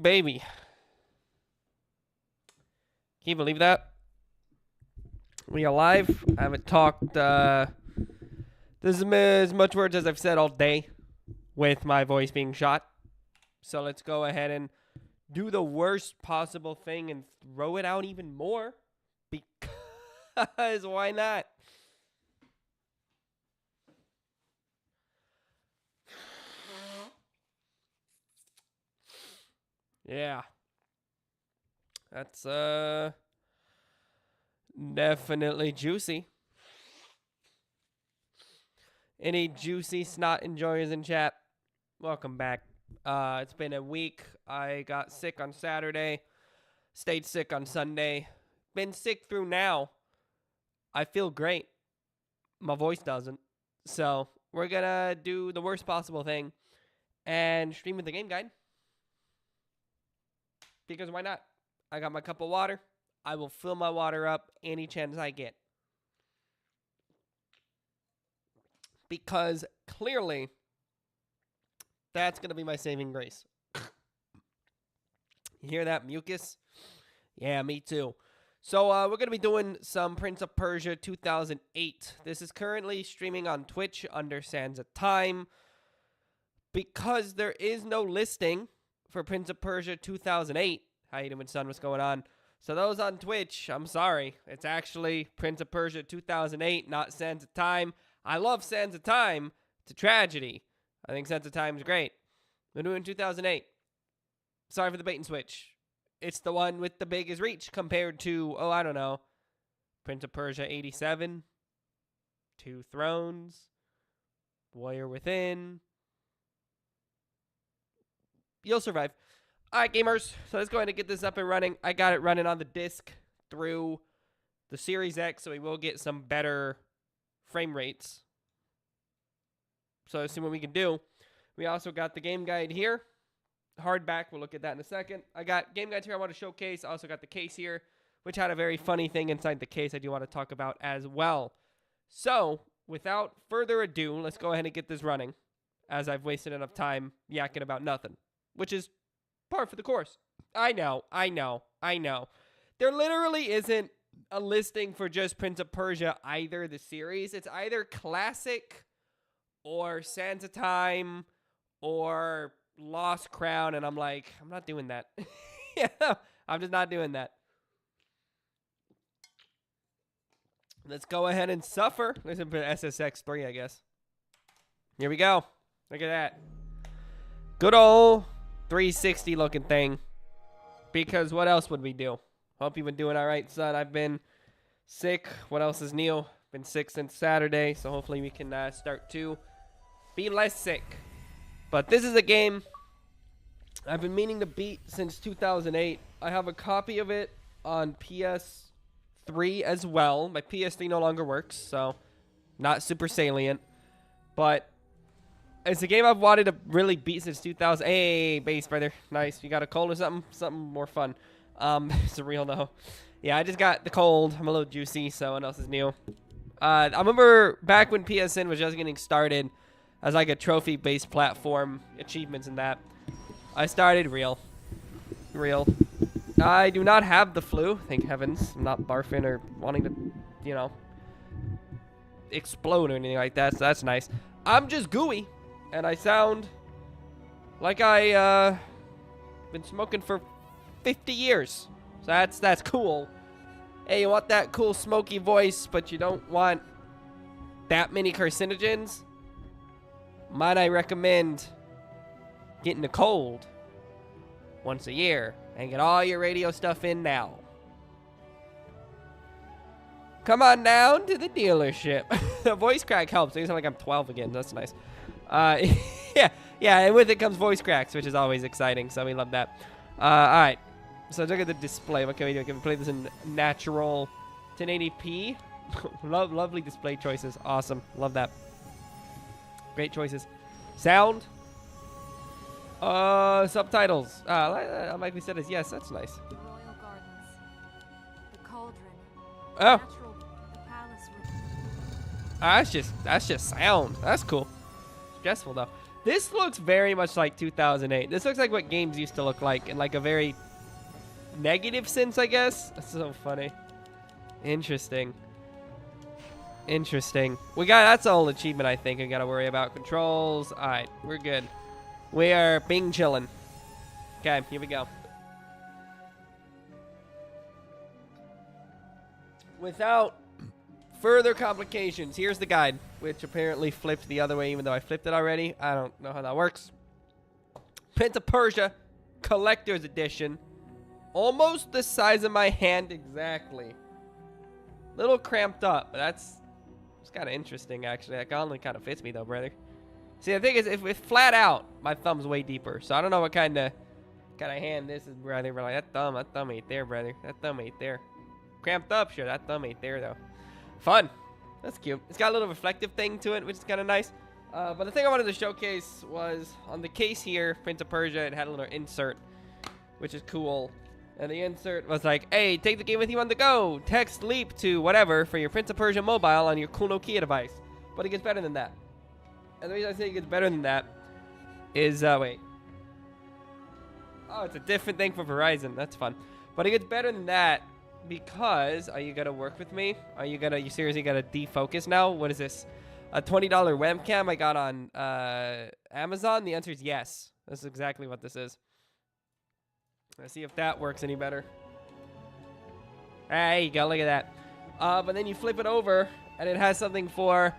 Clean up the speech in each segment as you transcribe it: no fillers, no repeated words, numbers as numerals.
baby. Can you believe that? We alive. I haven't talked this is as much words as I've said all day with my voice being shot. So let's go ahead and do the worst possible thing and throw it out even more. Because why not? Yeah. That's definitely juicy. Any juicy snot enjoyers in chat? Welcome back. It's been a week. I got sick on Saturday. Stayed sick on Sunday. Been sick through now. I feel great. My voice doesn't. So we're gonna do the worst possible thing and stream with the game guide. Because why not? I got my cup of water. I will fill my water up any chance I get. Because clearly, that's going to be my saving grace. You hear that mucus? Yeah, me too. So we're going to be doing some Prince of Persia 2008. This is currently streaming on Twitch under Sands of Time. Because there is no listing for Prince of Persia 2008. How you doing, son? What's going on? So those on Twitch, I'm sorry. It's actually Prince of Persia 2008, not Sands of Time. I love Sands of Time. It's a tragedy. I think Sands of Time is great. We're doing 2008. Sorry for the bait and switch. It's the one with the biggest reach compared to, oh, I don't know, Prince of Persia 87, Two Thrones, Warrior Within. You'll survive. All right, gamers. So let's go ahead and get this up and running. I got it running on the disc through the Series X, so we will get some better frame rates. So let's see what we can do. We also got the game guide here. Hardback. We'll look at that in a second. I got game guides here I want to showcase. I also got the case here, which had a very funny thing inside the case I do want to talk about as well. So without further ado, let's go ahead and get this running, as I've wasted enough time yakking about nothing, which is par for the course. I know. There literally isn't a listing for just Prince of Persia either, the series. It's either Classic or Sands of Time or Lost Crown, and I'm like, I'm not doing that. Yeah, I'm just not doing that. Let's go ahead and suffer. Let's put SSX3, I guess. Here we go. Look at that. Good old 360 looking thing. Because what else would we do? Hope you've been doing all right, son. I've been sick. What else is new? Been sick since Saturday, so hopefully we can start to be less sick. But this is a game I've been meaning to beat since 2008. I have a copy of it on PS3 as well. My PS3 no longer works, so not super salient. But it's a game I've wanted to really beat since 2000. Hey, base brother. Nice. You got a cold or something? Something more fun. It's real though. Yeah, I just got the cold. I'm a little juicy, so what else is new? I remember back when PSN was just getting started as like a trophy-based platform, achievements and that. I started real. I do not have the flu, thank heavens. I'm not barfing or wanting to, you know, explode or anything like that, so that's nice. I'm just gooey. And I sound like I been smoking for 50 years. So that's cool. Hey, you want that cool smoky voice, but you don't want that many carcinogens? Might I recommend getting a cold once a year and get all your radio stuff in now. Come on down to the dealership. The voice crack helps. I sound like I'm 12 again. That's nice. Yeah, and with it comes voice cracks, which is always exciting, so we love that. All right, so look at the display. What can we do? Can we play this in natural 1080p? Lovely display choices. Awesome. Love that. Great choices. Sound. Subtitles. Like we said, is yes. That's nice. The royal gardens, the cauldron, Oh, the palace. that's just sound. That's cool. Stressful though. This looks very much like 2008. This looks like what games used to look like in like a very negative sense, I guess. That's so funny. Interesting. Interesting. That's the whole achievement I think we gotta worry about. Controls. Alright, we're good. We are bing chilling. Okay, here we go. Without further complications, here's the guide, which apparently flipped the other way even though I flipped it already. I don't know how that works. Prince of Persia Collector's Edition. Almost the size of my hand exactly. Little cramped up, but it's kind of interesting actually. That only kind of fits me though, brother. See, the thing is, if flat out, my thumb's way deeper, so I don't know what kind of hand this is, brother. We're like, that thumb ain't there, brother. That thumb ain't there. Cramped up, sure. That thumb ain't there though. Fun. That's cute. It's got a little reflective thing to it, which is kind of nice. But the thing I wanted to showcase was on the case here, Prince of Persia. It had a little insert, which is cool. And the insert was like, hey, take the game with you on the go. Text leap to whatever for your Prince of Persia mobile on your Kuno Kia device. But it gets better than that. And the reason I say it gets better than that is, wait. Oh, it's a different thing for Verizon. That's fun. But it gets better than that because, are you going to work with me? You seriously going to defocus now? What is this? A $20 webcam I got on Amazon? The answer is yes. That's exactly what this is. Let's see if that works any better. There you go. Look at that. But then you flip it over, and it has something for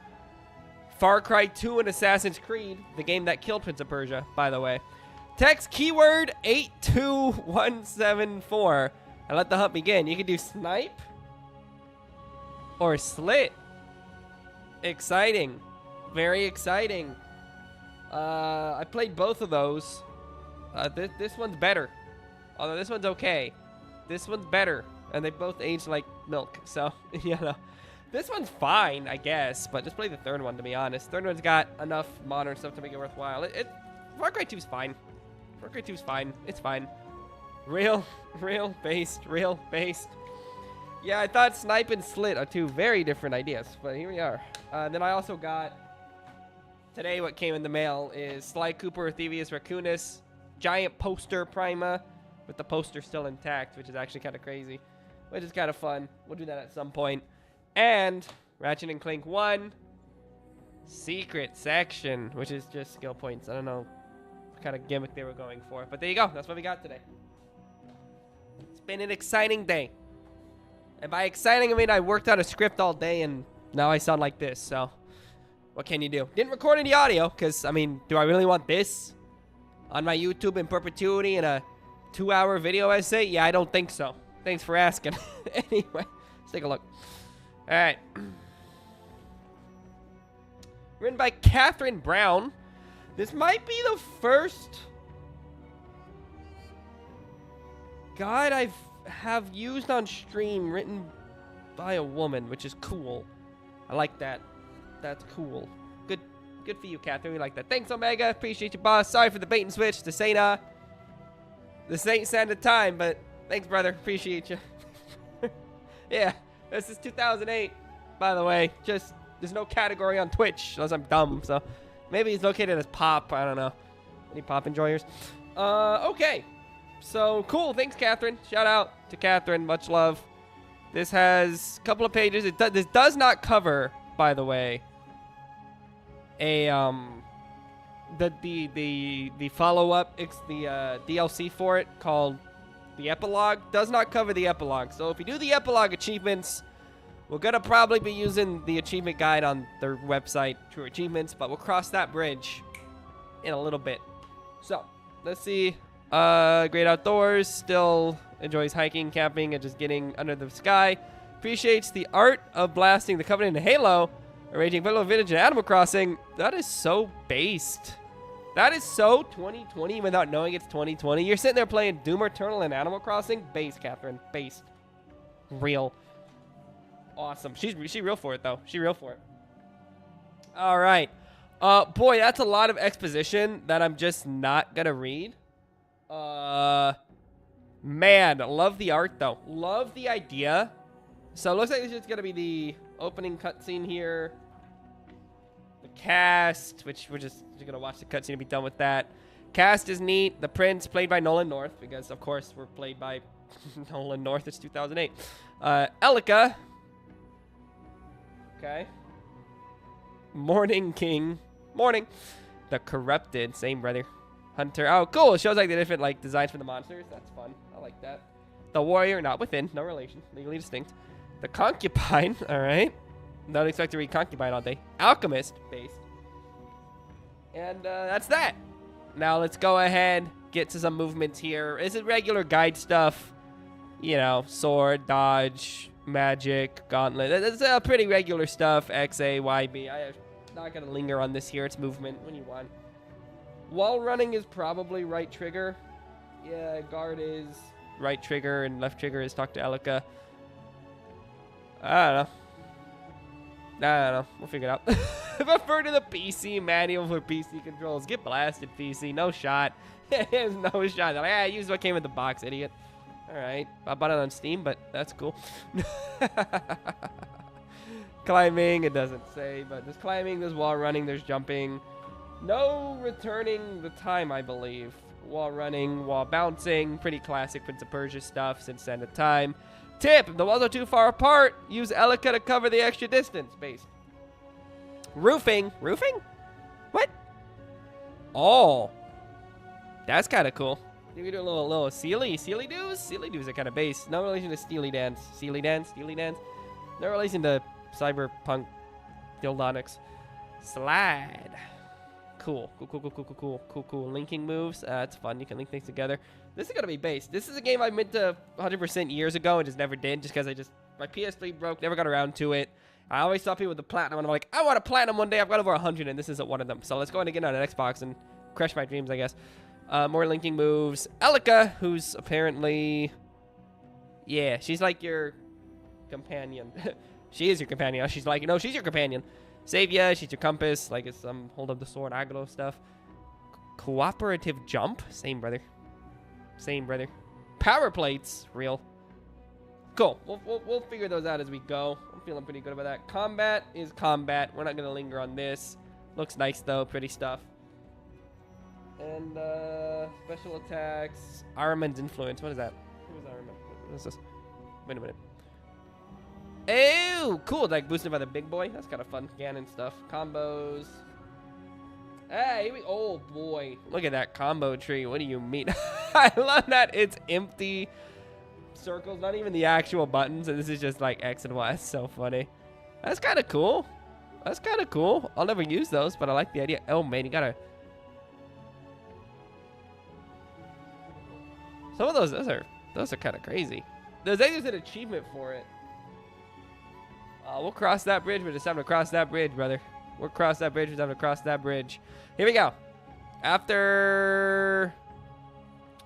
Far Cry 2 and Assassin's Creed, the game that killed Prince of Persia, by the way. Text keyword 82174 and let the hunt begin. You can do snipe or slit. Exciting. Very exciting. I played both of those. This one's better. Although this one's okay. This one's better. And they both age like milk. So, you know. This one's fine, I guess. But just play the third one, to be honest. Third one's got enough modern stuff to make it worthwhile. Far Cry 2's fine. Far Cry 2's fine. It's fine. Real based. Yeah, I thought snipe and slit are two very different ideas. But here we are. Then I also got... Today what came in the mail is Sly Cooper, Thievius Raccoonus, giant poster Prima, with the poster still intact, which is actually kind of crazy, which is kind of fun. We'll do that at some point. And Ratchet & Clank 1 secret section, which is just skill points. I don't know what kind of gimmick they were going for, but there you go. That's what we got today. It's been an exciting day. And by exciting, I mean I worked out a script all day, and now I sound like this, so what can you do? Didn't record any audio, because, I mean, do I really want this on my YouTube in perpetuity in a 2-hour video essay? Yeah, I don't think so. Thanks for asking. Anyway, let's take a look. All right. Written by Catherine Brown. This might be the first guide I have used on stream written by a woman, which is cool. I like that. That's cool. Good for you, Catherine. We like that. Thanks, Omega. Appreciate you, boss. Sorry for the bait and switch. This ain't standard time, but thanks, brother. Appreciate you. Yeah, this is 2008, by the way. Just, there's no category on Twitch, unless I'm dumb, so maybe he's located as pop. I don't know. Any pop enjoyers? Okay. So, cool. Thanks, Catherine. Shout out to Catherine. Much love. This has a couple of pages. This does not cover, by the way, the follow-up, the DLC for it called the Epilogue. Does not cover the Epilogue. So if you do the Epilogue achievements, we're gonna probably be using the achievement guide on their website, True Achievements, but we'll cross that bridge in a little bit. So let's see. Great outdoors. Still enjoys hiking, camping, and just getting under the sky. Appreciates the art of blasting the Covenant in Halo. Arranging Fellow Village and Animal Crossing. That is so based. That is so 2020 without knowing it's 2020. You're sitting there playing Doom Eternal and Animal Crossing. Based, Catherine. Based. Real. Awesome. She real for it, though. She real for it. All right. Boy, that's a lot of exposition that I'm just not going to read. Man, love the art, though. Love the idea. So it looks like this is going to be the opening cutscene here. The cast, which we're just gonna watch the cutscene and be done with that. Cast is neat. The Prince, played by Nolan North, because of course we're played by Nolan North. It's 2008. Elika. Okay. Morning King. Morning. The Corrupted. Same, brother. Hunter. Oh, cool. It shows like the different like designs for the monsters. That's fun. I like that. The Warrior. Not within. No relation. Legally distinct. The Concubine. All right. Don't expect to read Concubine all day. Alchemist. Based. And that's that. Now let's go ahead. Get to some movements here. Is it regular guide stuff? You know, sword, dodge, magic, gauntlet. That's pretty regular stuff. X, A, Y, B. I'm not going to linger on this here. It's movement. When you want. Wall running is probably right trigger. Yeah, guard is right trigger and left trigger is talk to Elika. I don't know. We'll figure it out. Refer to the PC manual for PC controls. Get blasted, PC. No shot. There's no shot. They're like, use what came in the box, idiot. All right. I bought it on Steam, but that's cool. Climbing, it doesn't say, but there's climbing, there's wall running, there's jumping. No returning the time, I believe. Wall running, wall bouncing. Pretty classic Prince of Persia stuff since then of time. Tip, if the walls are too far apart, use Elika to cover the extra distance. Based. Roofing. Roofing? What? Oh. That's kind of cool. You can do a little Sealy doos? Sealy doos are kind of base. No relation to Steely Dance. Steely Dance? No relation to Cyberpunk Dildonics. Slide. Cool. Linking moves. That's fun. You can link things together. This is going to be base. This is a game I meant to 100% years ago and just never did just because my PS3 broke, never got around to it. I always saw people with the platinum and I'm like, I want a platinum one day. I've got over 100 and this isn't one of them. So let's go ahead and get on an Xbox and crush my dreams, I guess. More linking moves. Elika, who's apparently... Yeah, she's like your companion. She is your companion. She's like, no, she's your companion. Savior, she's your compass. Like it's some hold up the sword, Agalo stuff. Cooperative jump. Same, brother. Power plates. Real. Cool. We'll figure those out as we go. I'm feeling pretty good about that. Combat is combat. We're not going to linger on this. Looks nice, though. Pretty stuff. And special attacks. Ahriman's influence. What is that? Who is Ahriman? What is this? Wait a minute. Oh, cool. Like boosted by the big boy. That's kind of fun. Ganon stuff. Combos. Hey, oh boy. Look at that combo tree. What do you mean? I love that it's empty circles, not even the actual buttons. And this is just like X and Y. It's so funny. That's kind of cool. I'll never use those, but I like the idea. Oh man, you gotta. Some of those are kind of crazy. There's an achievement for it. We'll cross that bridge, but it's time to cross that bridge, brother. We'll cross that bridge. It's time to cross that bridge. Here we go. After...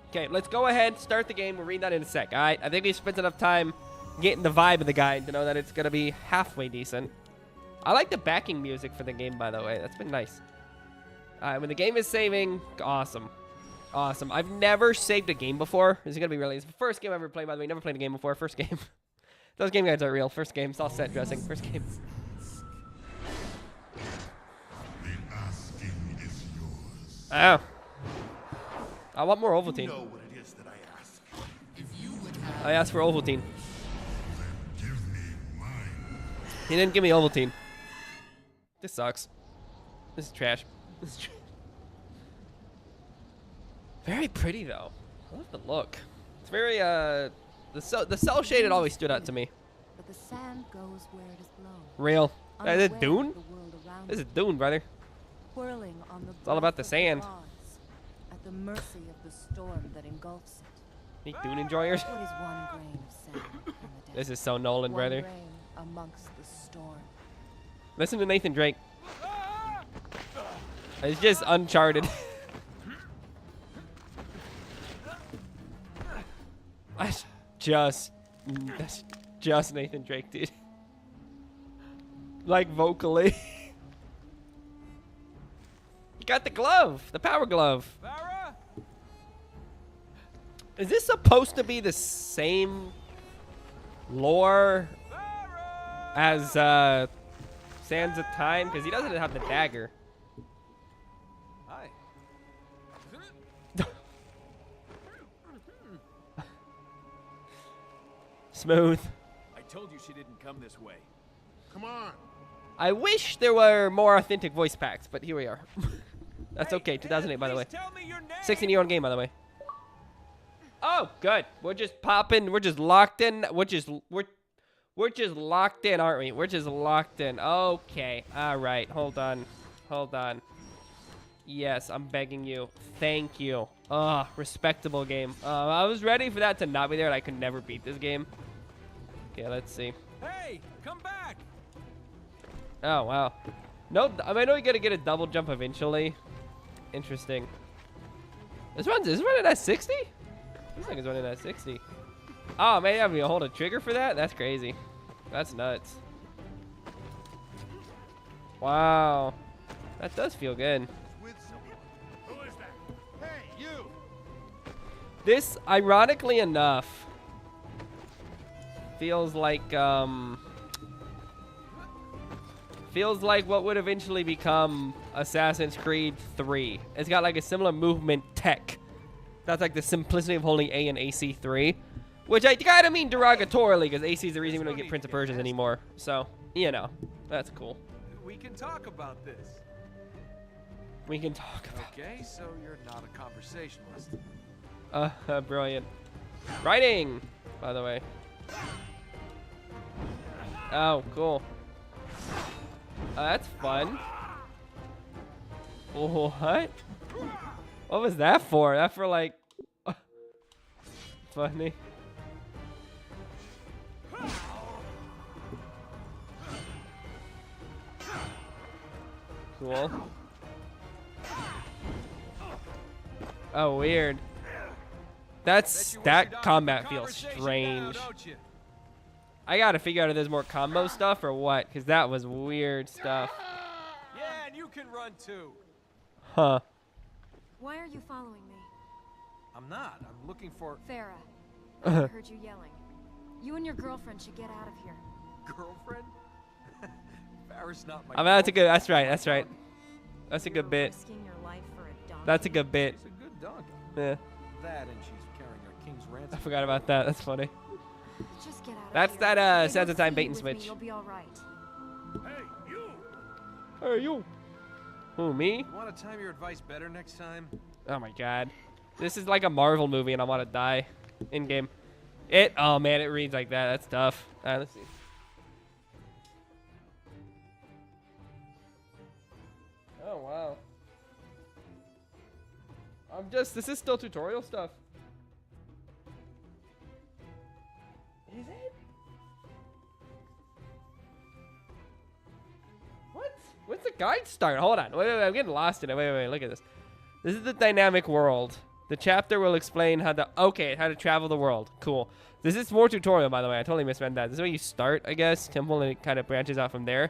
Okay, let's go ahead. Start the game. We'll read that in a sec, all right? I think we spent enough time getting the vibe of the guide to know that it's going to be halfway decent. I like the backing music for the game, by the way. That's been nice. All right, when the game is saving, awesome. Awesome. I've never saved a game before. This is going to be really... It's the first game I ever played, by the way. Never played a game before. First game. Those game guides are real. First game. It's all set dressing. First game. The asking is yours. Oh. I want more Ovaltine. You know what it is that I ask. If you would have I asked for Ovaltine. then give me mine. He didn't give me Ovaltine. This sucks. This is trash. Very pretty, though. I love the look. It's very, the cell shaded always stood out to me. But the sand goes where it is blown. Real. Is it Unaware Dune? of the world around This is it, Dune, brother. whirling on the all about the breath of sand. gods, at the mercy of the storm that engulfs it. Any Dune enjoyers? What is one grain of sand in the desert? This is so Nolan, One brother. grain amongst the storm. Listen to Nathan Drake. It's just Uncharted. That's just Nathan Drake, dude. Like vocally. You got the glove, the power glove. Is this supposed to be the same lore as Sands of Time? Because he doesn't have the dagger. Hi. Smooth. I told you she didn't come this way. Come on. I wish there were more authentic voice packs, but here we are. That's Hey, okay. 2008, by the way. please tell me your name. 16-year-old game, by the way. Oh, good. We're just popping. We're just locked in. We're just locked in, aren't we? We're just locked in. Okay. All right. Hold on. Hold on. Yes, I'm begging you. Thank you. Respectable game. I was ready for that to not be there, and I could never beat this game. Okay, let's see. Hey, come back. Oh, wow. Nope. I know you gotta get a double jump eventually. Interesting. This running at 60? Looks like it's running at 60. Oh, man, you have me hold a trigger for that? That's crazy. That's nuts. Wow. That does feel good. With someone. Who is that? Hey, you. This, ironically enough, feels like what would eventually become Assassin's Creed 3. It's got like a similar movement tech. That's like the simplicity of holding A and AC3, which I kind of mean derogatorily because AC is the reason we don't get Prince of Persias anymore. So, you know, that's cool. We can talk about this. We can talk about Okay, so you're not a conversationalist. brilliant. Writing, by the way. Oh, cool. That's fun. What? What was that for? That for like... funny. Cool. Oh, weird. That combat feels strange. I gotta figure out if there's more combo stuff or what, because that was weird stuff. Yeah, and you can run too. Huh. Why are you following me? I'm not. I'm looking for Farah, I heard you yelling. You and your girlfriend should get out of here. girlfriend. Farrah's not my. I mean, that's a good. That's right. That's right. That's a You good were bit. risking your life for a donkey. That's a good bit. She's a good donkey. Yeah. That and she's carrying our king's ransom. I forgot about that. That's funny. Just get out of That's here. that, If Sands you'll of Time see bait and with me, switch. You'll be all right. Hey, you. Hey, you. Who, me? You want to time your advice better next time? Oh my god. This is like a Marvel movie and I want to die in game. Oh man, it reads like that. That's tough. Alright, let's see. Oh wow. This is still tutorial stuff. Is it? What? When's the guide start? Hold on. Wait, I'm getting lost in it. Wait, look at this. This is the dynamic world. The chapter will explain how to travel the world. Cool. This is more tutorial, by the way. I totally misread that. This is where you start, I guess. Temple, and it kind of branches out from there.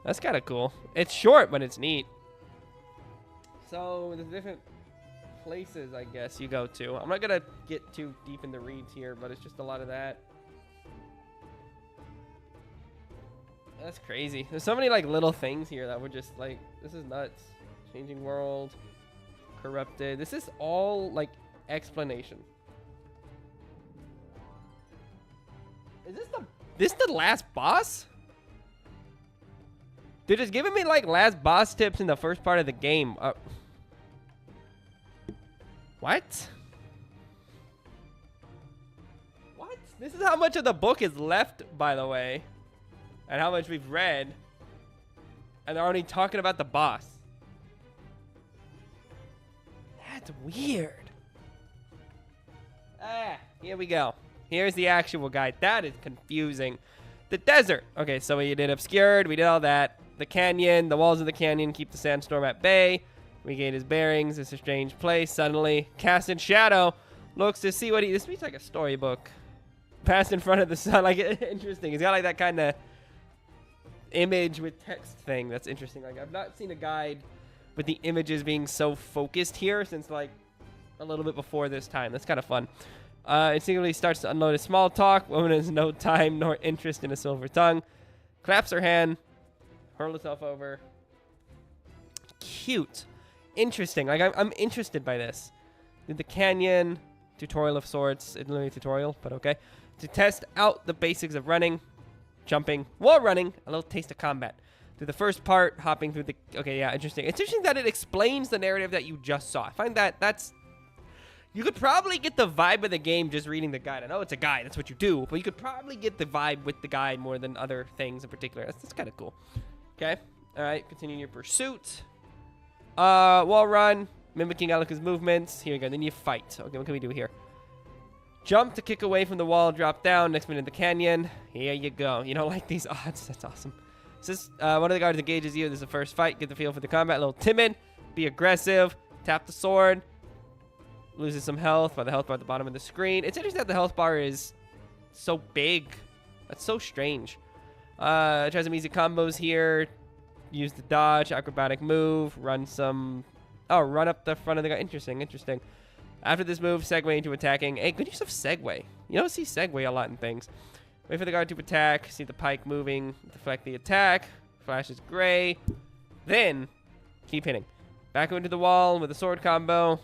That's kind of cool. It's short, but it's neat. So, there's different places, I guess, you go to. I'm not going to get too deep in the reads here, but it's just a lot of that. That's crazy. There's so many, like, little things here that were just, like, this is nuts. Changing world. Corrupted. This is all, like, explanation. Is this the last boss? They're just giving me, like, last boss tips in the first part of the game. What? What? This is how much of the book is left, by the way. And how much we've read. And they're already talking about the boss. That's weird. Here we go. Here's the actual guide. That is confusing. The desert. Okay, so we did obscured. We did all that. The canyon. The walls of the canyon keep the sandstorm at bay. We gained his bearings. It's a strange place. Suddenly, cast in shadow. Looks to see what this reads like a storybook. Passed in front of the sun. Like, interesting. He's got like that kind of image with text thing. That's interesting. Like, I've not seen a guide with the images being so focused here since like a little bit before this time. That's kind of fun. Instinctively starts to unload his small talk. Woman has no time nor interest in a silver tongue. Claps her hand. Hurl herself over. Cute. Interesting. Like, I'm interested by this. The canyon tutorial of sorts. It's literally a tutorial, but okay. To test out the basics of running, jumping, while running, a little taste of combat. Through the first part, hopping through the... Okay, yeah, interesting. It's interesting that it explains the narrative that you just saw. I find that that's... You could probably get the vibe of the game just reading the guide. I know it's a guide, that's what you do, but you could probably get the vibe with the guide more than other things in particular. That's kind of cool. Okay, all right, continuing your pursuit. Wall run, mimicking Alika's movements. Here we go, then you fight. Okay, what can we do here? Jump to kick away from the wall, drop down, next minute in the canyon. Here you go. You don't like these odds? That's awesome. This one of the guards engages you. This is the first fight. Get the feel for the combat. A little timid. Be aggressive. Tap the sword. Loses some health by the health bar at the bottom of the screen. It's interesting that the health bar is so big. That's so strange. Try some easy combos here. Use the dodge, acrobatic move, run some... Oh, run up the front of the guy. Interesting, interesting. After this move, segue into attacking. Hey, good use of segue. You don't see segue a lot in things. Wait for the guard to attack. See the pike moving. Deflect the attack. Flash is gray. Then, keep hitting. Back into the wall with a sword combo.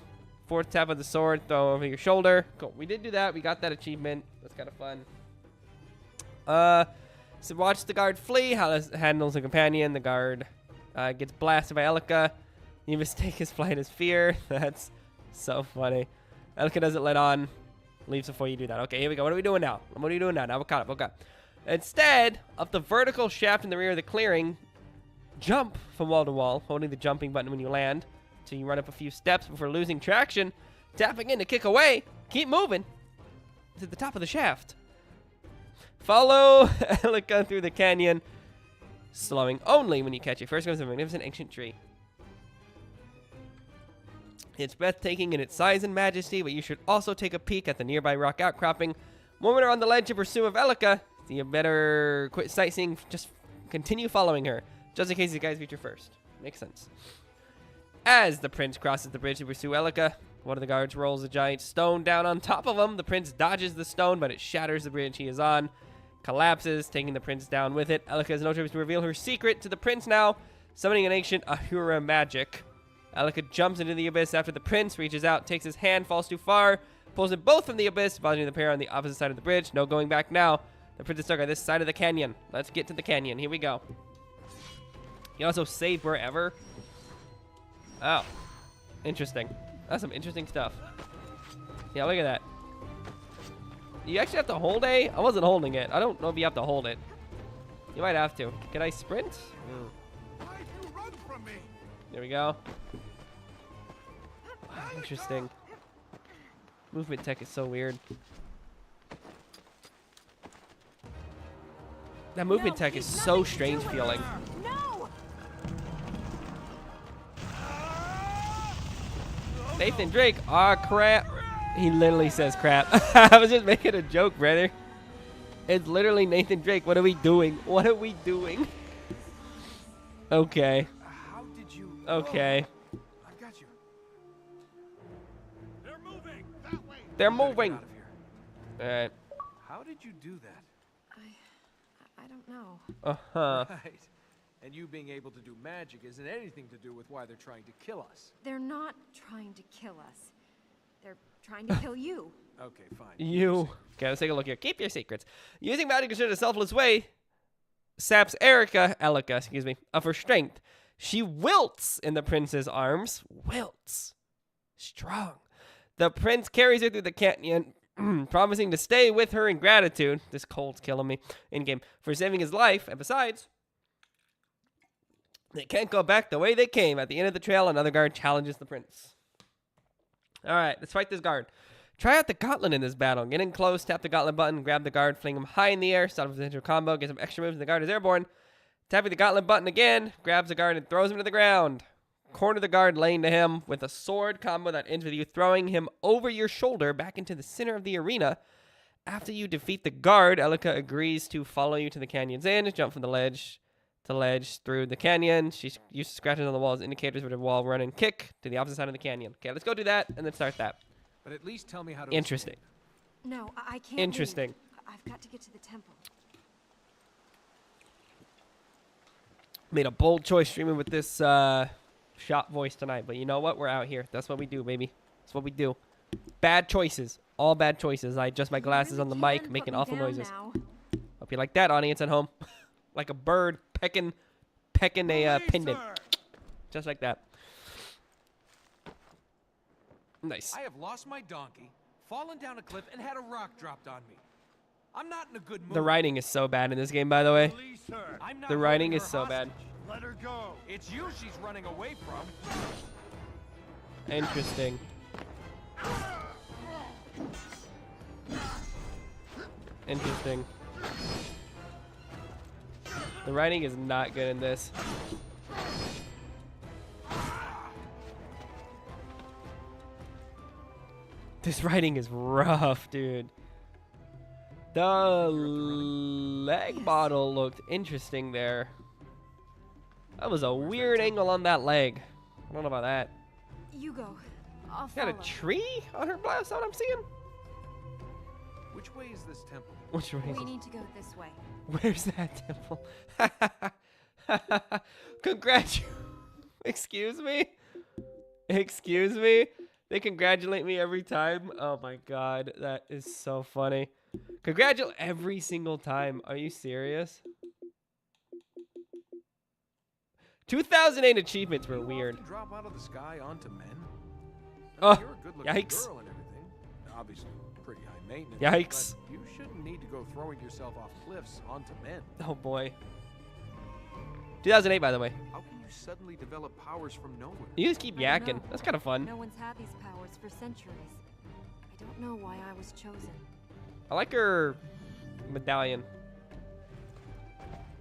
Fourth tap of the sword. Throw over your shoulder. Cool. We did do that. We got that achievement. That's kind of fun. So watch the guard flee. Handles a companion. The guard gets blasted by Elika. You mistake his flight as fear. That's so funny. Elika doesn't let on. Leaves before you do that. Okay, here we go. What are we doing now? What are you doing now? Now we're caught up. Okay. Instead of the vertical shaft in the rear of the clearing, jump from wall to wall, holding the jumping button when you land. So you run up a few steps before losing traction. Tapping in to kick away. Keep moving to the top of the shaft. Follow Elika through the canyon, slowing only when you catch it. First comes a magnificent ancient tree. It's breathtaking in its size and majesty, but you should also take a peek at the nearby rock outcropping. When we're on the ledge to pursue of Elika, so you better quit sightseeing, just continue following her, just in case you guys reach her first. Makes sense. As the prince crosses the bridge to pursue Elika, one of the guards rolls a giant stone down on top of him. The prince dodges the stone, but it shatters the bridge he is on. Collapses, taking the prince down with it. Elika has no choice to reveal her secret to the prince now, summoning an ancient Ahura magic. Elika jumps into the abyss after the prince reaches out, takes his hand, falls too far, pulls them both from the abyss, volleying the pair on the opposite side of the bridge. No going back now. The prince is stuck on this side of the canyon. Let's get to the canyon. Here we go. You also save wherever. Oh, interesting. That's some interesting stuff. Yeah, look at that. You actually have to hold A? I wasn't holding it. I don't know if you have to hold it. You might have to. Can I sprint? Why'd you run from me? There we go. Wow, interesting. Movement tech is so weird. That movement tech is so strange feeling. No! Nathan Drake. Aw, crap. He literally says crap. I was just making a joke, brother. It's literally Nathan Drake. What are we doing? What are we doing? Okay. How did you... Okay. Oh, I got you. They're moving. That way. They're We better moving. get out of here. Alright. How did you do that? I don't know. Uh-huh. Right. And you being able to do magic isn't anything to do with why they're trying to kill us. They're not trying to kill us. They're trying to kill you. Okay, fine. You. Okay, let's take a look here. Keep your secrets. Using magic in a selfless way saps Elika, excuse me, of her strength. She wilts in the prince's arms. Wilts. Strong. The prince carries her through the canyon, promising to stay with her in gratitude. This cold's killing me in-game. For saving his life. And besides, they can't go back the way they came. At the end of the trail, another guard challenges the prince. All right, let's fight this guard. Try out the gauntlet in this battle. Get in close, tap the gauntlet button, grab the guard, fling him high in the air, start with a potential combo, get some extra moves, and the guard is airborne. Tapping the gauntlet button again, grabs the guard and throws him to the ground. Corner the guard, laying to him with a sword combo that ends with you throwing him over your shoulder back into the center of the arena. After you defeat the guard, Elika agrees to follow you to the canyon's end, jump from the ledge to ledge through the canyon. She uses scratches on the wall as indicators with her wall run and kick to the opposite side of the canyon. Okay, let's go do that and then start that. But at least tell me how to... Interesting. No, I can't. Interesting. Leave. I've got to get to the temple. Made a bold choice streaming with this shop voice tonight. But you know what? We're out here. That's what we do, baby. That's what we do. Bad choices. All bad choices. I adjust my glasses on the mic, making awful noises. Hope you like that, audience at home. Like a bird pecking a pendant. Just like that. Nice. I have lost my donkey, fallen down a cliff, and had a rock dropped on me. I'm not in a good mood. The writing is so bad in this game, by the way. Release her. I'm not The writing holding is her so bad. hostage. Let her go. It's you she's running away from. Interesting. Interesting. The writing is not good in this. This writing is rough, dude. The leg model looked interesting there. That was a weird angle on that leg. I don't know about that. You go. I'll Got a follow. tree on her blouse, what I'm seeing? Which way is this temple? Which way? We need to go this way. Where's that temple? Excuse me? Excuse me? They congratulate me every time? Oh my god, that is so funny. Congratulate every single time. Are you serious? 2008 achievements were Do you weird. often drop out of the sky onto men? Oh, You're a good-looking yikes. girl and everything. Obviously, pretty high maintenance. Yikes. But you shouldn't need to go throwing yourself off cliffs onto men. Oh boy. 2008, by the way. How can you suddenly develop powers from nowhere? You just keep I don't yakking. know. That's kind of fun. No one's had these powers for centuries. I don't know why I was chosen. I like her medallion.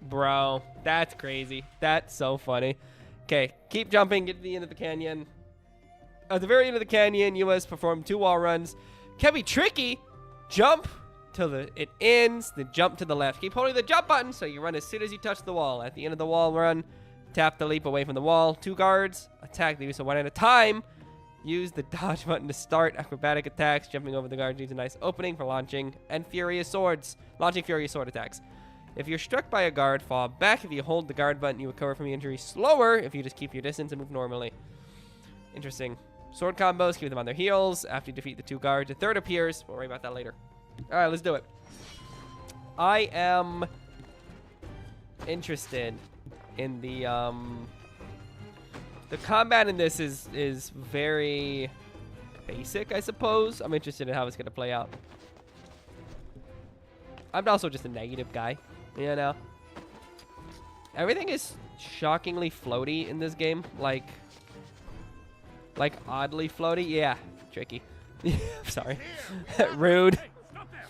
Bro, that's crazy. That's so funny. Okay, keep jumping. Get to the end of the canyon. At the very end of the canyon, you must perform 2 wall runs. Can be tricky. Jump till it ends, then jump to the left. Keep holding the jump button so you run as soon as you touch the wall. At the end of the wall run, tap the leap away from the wall. 2 guards. Attack the use of 1 at a time. Use the dodge button to start acrobatic attacks. Jumping over the guard leaves a nice opening for launching and launching furious sword attacks. If you're struck by a guard, fall back. If you hold the guard button, you recover from the injury slower if you just keep your distance and move normally. Interesting. Sword combos, keep them on their heels. After you defeat the 2 guards, a 3rd appears. We'll worry about that later. All right, let's do it. I am interested in the combat in this is very basic, I suppose. I'm interested in how it's going to play out. I'm also just a negative guy, you know? Everything is shockingly floaty in this game. Like oddly floaty. Yeah, tricky. Sorry. Rude. Hey, stop there.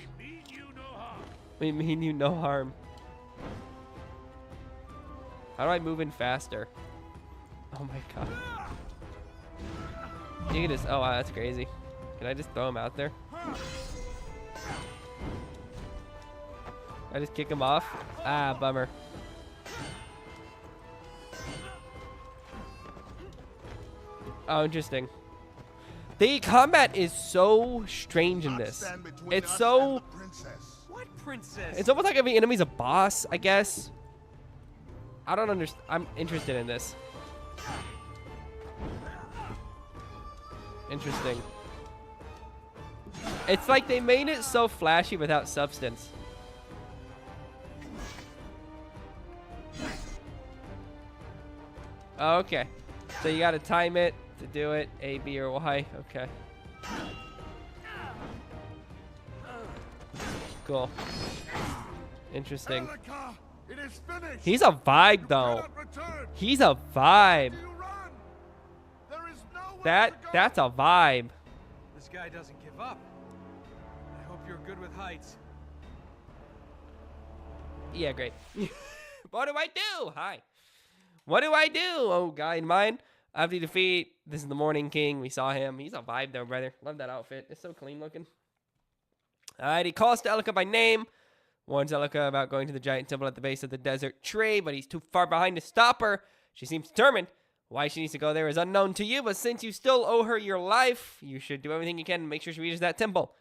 We mean you no harm. We mean you no harm. How do I move in faster? Oh my god. You can just, oh wow, that's crazy. Can I just throw him out there? I just kick him off? Ah, bummer. Oh, interesting. The combat is so strange in this. Stand between It's us so... and the princess. What princess? It's almost like every enemy's a boss, I guess. I don't understand. I'm interested in this. Interesting. It's like they made it so flashy without substance. Oh, okay. So you gotta time it to do it. A, B, or Y. Okay. Cool. Interesting. Elika, it is finished. He's a vibe, though. Cannot return. He's a vibe. Do you run? There is nowhere to go. That's a vibe. This guy doesn't give up. I hope you're good with heights. Yeah, great. What do I do? Hi. What do I do? Oh, guy in mine. After you defeat, this is the Morning King. We saw him. He's a vibe though, brother. Love that outfit. It's so clean looking. Alright, he calls to Elika by name. Warns Elika about going to the giant temple at the base of the desert tree, but he's too far behind to stop her. She seems determined. Why she needs to go there is unknown to you, but since you still owe her your life, you should do everything you can to make sure she reaches that temple.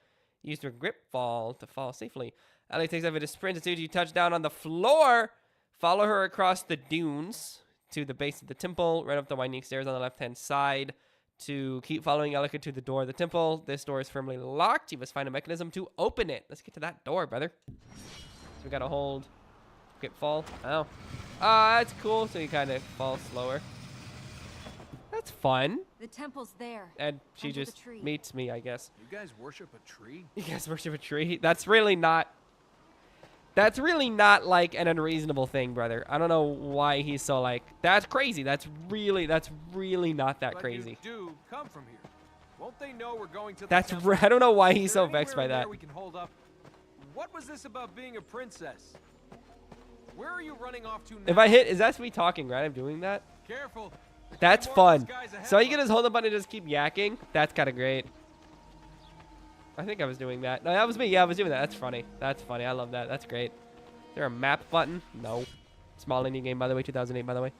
Use her grip fall to fall safely. Elika takes off at a sprint as soon as you touch down on the floor. Follow her across the dunes to the base of the temple, right up the winding stairs on the left-hand side to keep following Elika to the door of the temple. This door is firmly locked. You must find a mechanism to open it. Let's get to that door, brother. So we got to hold. Get fall. Oh. That's cool. So you kind of fall slower. That's fun. The temple's there. And she Under the just tree. meets me, I guess. You guys worship a tree? You guys worship a tree? That's really not like an unreasonable thing, brother. I don't know why he's so like, that's crazy. That's really not that But crazy. You do come from here. Won't they know we're going to the That's temple? I don't know why Is he's there so vexed by anywhere in that. there we can hold up? What was this about being a princess? Where are you running off to now? If I hit, is that me talking, right? I'm doing that. Careful. That's More fun. of these guys ahead So of you can us. just hold the button and just keep yakking. That's kind of great. I think I was doing that. No, that was me. Yeah, I was doing that. That's funny. That's funny. I love that. That's great. Is there a map button? No. Small indie game, by the way. 2008, by the way.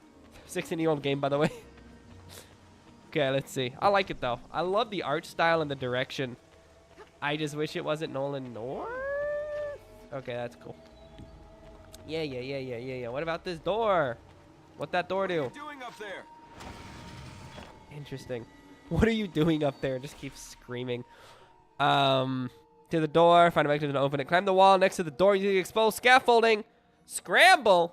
16-year-old game, by the way. Okay, let's see. I like it, though. I love the art style and the direction. I just wish it wasn't Nolan North. Okay, that's cool. Yeah. What about this door? What that door What are do? you doing up there? Interesting. What are you doing up there? Just keep screaming. To the door. Find a mechanism to open it. Climb the wall next to the door using exposed scaffolding. Scramble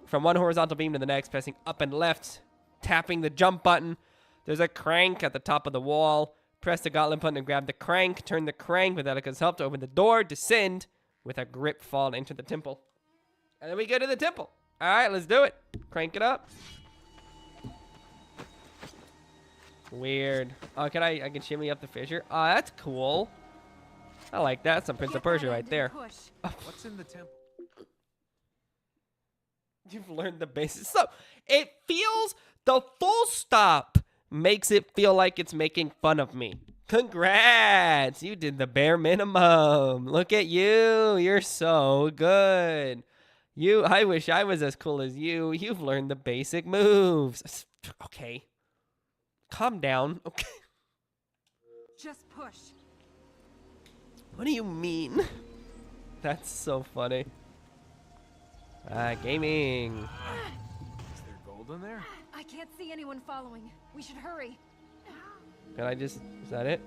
from one horizontal beam to the next, pressing up and left, tapping the jump button. There's a crank at the top of the wall. Press the gauntlet button and grab the crank. Turn the crank with Elika's help to open the door. Descend with a grip fall into the temple. And then we go to the temple. All right, let's do it. Crank it up. Weird. Oh, I can shimmy up the fissure. Oh, that's cool. I like that. Some Prince of Get Persia that right end and there. push. What's in the temple? You've learned the basics. So it feels, the full stop makes it feel like it's making fun of me. Congrats. You did the bare minimum. Look at you. You're so good. I wish I was as cool as you. You've learned the basic moves. Okay. Calm down. Okay. Just push. What do you mean? That's so funny. Gaming. Is there gold in there? I can't see anyone following. We should hurry. Can I just, is that it?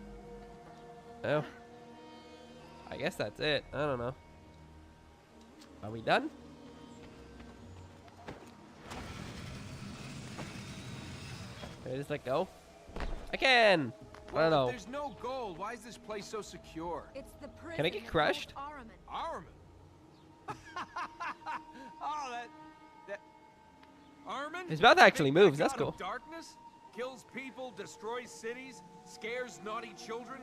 Oh. I guess that's it. I don't know. Are we done? Can I just let go? I can! I don't know. There's no gold. Why is this place so secure? It's the prison. Can I get crushed? of Ahriman. Armin. Oh, that Armin? His mouth actually Big bad moves. That's god of cool. Darkness kills people, destroys cities, scares naughty children.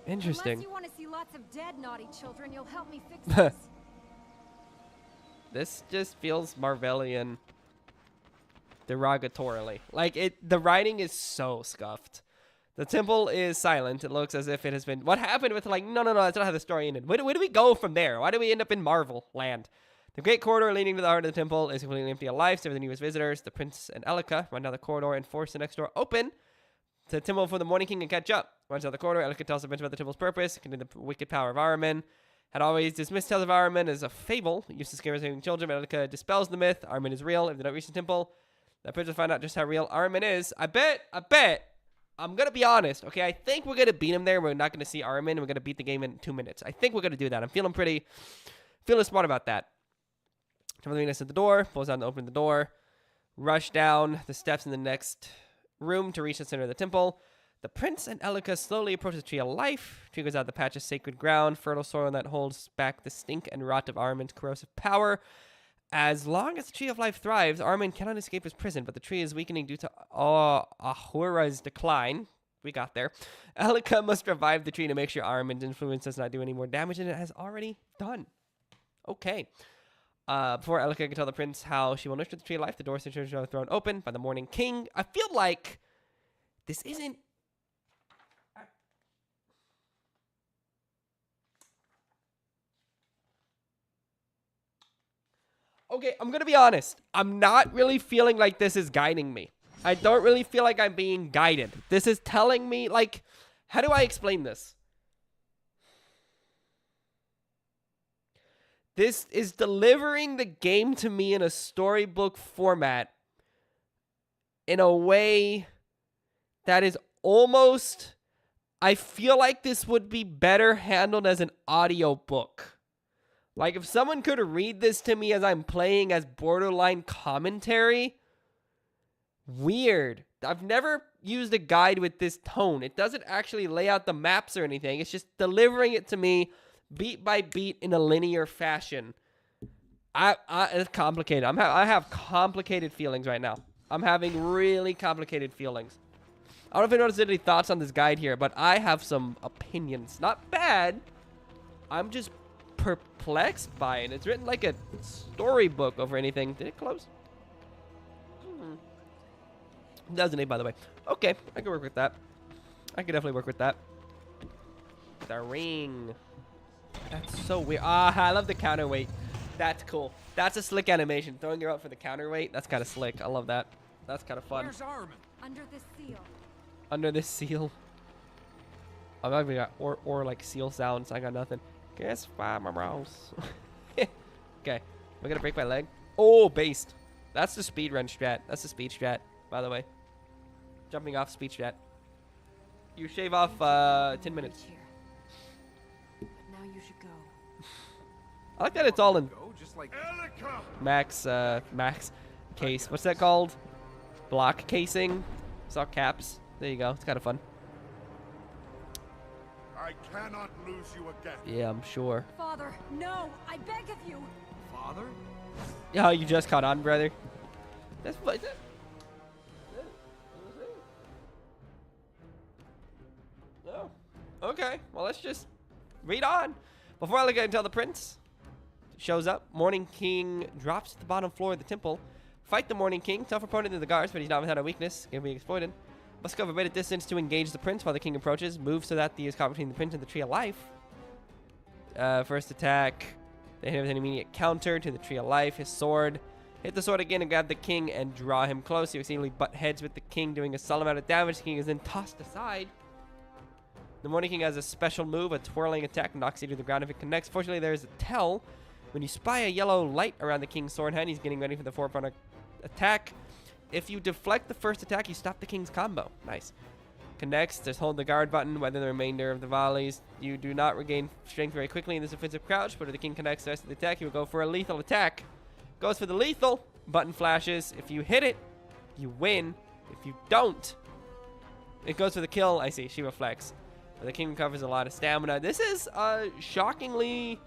Interesting. Unless you want to see lots of dead naughty children, you'll help me fix this. This just feels Marvelian derogatorily. Like, the writing is so scuffed. The temple is silent. It looks as if it has been... What happened with, like, no, that's not how the story ended. Where do we go from there? Why do we end up in Marvel land? The great corridor leading to the heart of the temple is completely empty of life, save for the newest visitors. The prince and Elika run down the corridor and force the next door open to the temple for the Morning King and catch up. Runs down the corridor, Elika tells the prince about the temple's purpose, containing the wicked power of Ahriman. Had always dismissed tales of Ahriman as a fable used to scare young children, but Elika dispels the myth. Ahriman is real. If they don't reach the temple, the prince will find out just how real Ahriman is. I bet. I'm going to be honest, okay? I think we're going to beat him there. We're not going to see Ahriman, and we're going to beat the game in 2 minutes. I think we're going to do that. I'm feeling smart about that. Something next to the door. Pulls down to open the door. Rush down the steps in the next room to reach the center of the temple. The prince and Elika slowly approach the tree of life. Tree goes out the patch of sacred ground, fertile soil that holds back the stink and rot of Ahriman's corrosive power. As long as the tree of life thrives, Ahriman cannot escape his prison, but the tree is weakening due to Ahura's decline. We got there. Elika must revive the tree to make sure Ahriman's influence does not do any more damage than it has already done. Okay. Before Elika can tell the prince how she will nurture the tree of life, the doors to the church are thrown open by the Morning King. I feel like this isn't... Okay, I'm going to be honest. I'm not really feeling like this is guiding me. I don't really feel like I'm being guided. This is telling me, like, how do I explain this? This is delivering the game to me in a storybook format in a way that is almost... I feel like this would be better handled as an audiobook. Like, if someone could read this to me as I'm playing as borderline commentary, weird. I've never used a guide with this tone. It doesn't actually lay out the maps or anything. It's just delivering it to me beat by beat in a linear fashion. It's complicated. I have complicated feelings right now. I'm having really complicated feelings. I don't know if anyone has any thoughts on this guide here, but I have some opinions. Not bad. I'm just perplexed by it. It's written like a storybook over anything. Did it close? Doesn't it, by the way? Okay, I can work with that. I can definitely work with that. The ring. That's so weird. Ah, I love the counterweight. That's cool. That's a slick animation. Throwing her out for the counterweight. That's kind of slick. I love that. That's kind of fun. Where's Armin? Under this seal. Under this seal. I've not even got or like seal sounds. I got nothing. Guess why my mouse. Okay. Am I gonna break my leg? Oh, based. That's the speed run strat. That's the speed strat, by the way. Jumping off speed strat. You shave off 10 minutes. Here. But now you should go. I like that it's all in Go, just like Elika! max case. What's that called? Block casing. It's all caps. There you go. It's kind of fun. I cannot lose you again. Yeah, I'm sure. Father, no! I beg of you! father. Oh, you just caught on, brother. That's what. No. Okay. Well, let's just read on. Before I look at it and tell the prince shows up, Morning King drops to the bottom floor of the temple. Fight the Morning King. Tough opponent in the guards, but he's not without a weakness. Can be exploited. Must go a bit of distance to engage the prince while the king approaches. Move so that he is caught between the prince and the tree of life. First attack. They hit him with an immediate counter to the tree of life. His sword. Hit the sword again and grab the king and draw him close. He exceedingly butt heads with the king, doing a solid amount of damage. The king is then tossed aside. The Morning King has a special move, a twirling attack, knocks you to the ground if it connects. Fortunately, there is a tell. When you spy a yellow light around the king's sword hand, he's getting ready for the forefront attack. If you deflect the first attack, you stop the king's combo. Nice. Connects. Just hold the guard button. Weather the remainder of the volleys. You do not regain strength very quickly in this offensive crouch, but if the king connects the rest of the attack, he will go for a lethal attack. Goes for the lethal. Button flashes. If you hit it, you win. If you don't, it goes for the kill. I see. She reflects. But the king recovers a lot of stamina. This is shockingly...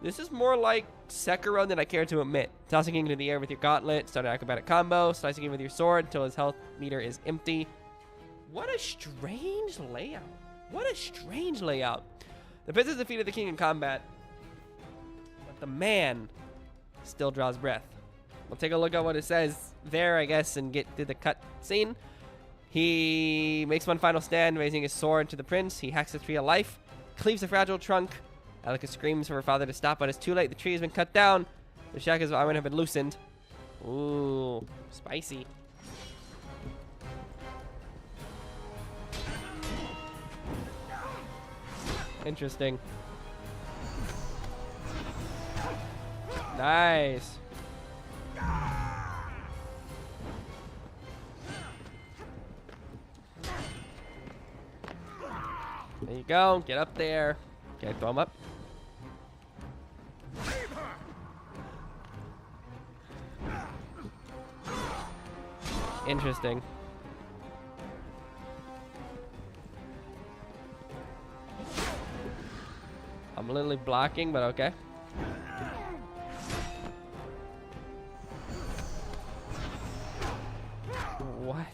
This is more like Sekiro than I care to admit. Tossing king into the air with your gauntlet. Start an acrobatic combo. Slicing him with your sword until his health meter is empty. What a strange layout. What a strange layout. The princess defeated the king in combat. But the man still draws breath. We'll take a look at what it says there, I guess, and get to the cut scene. He makes one final stand, raising his sword to the prince. He hacks the tree of life, cleaves the fragile trunk. Elika screams for her father to stop, but it's too late. The tree has been cut down. The shackles of iron have been loosened. Ooh, spicy. Interesting. Nice. There you go. Get up there. Okay, throw him up. Interesting. I'm literally blocking, but okay. What?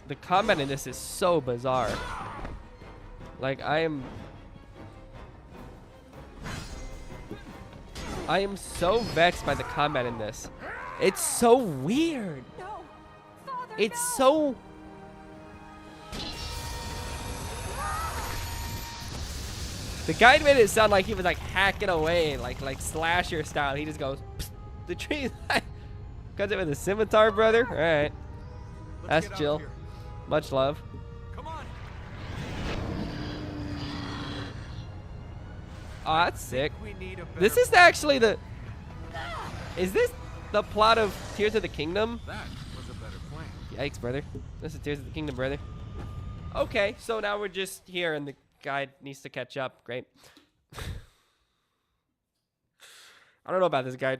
The combat in this is so bizarre. Like, I am so vexed by the combat in this. It's so weird. No! Father, It's no! so... The guy made it sound like he was like hacking away, like slasher style. He just goes, psst, the tree cuts it with a scimitar, brother. All right, Let's that's get out of chill. here. Much love. Come Oh, that's sick. We need a This better is actually the... Is this the plot of Tears of the Kingdom? That was a better plan. Yikes, brother. This is Tears of the Kingdom, brother. Okay, so now we're just here and the guy needs to catch up. Great. I don't know about this guy.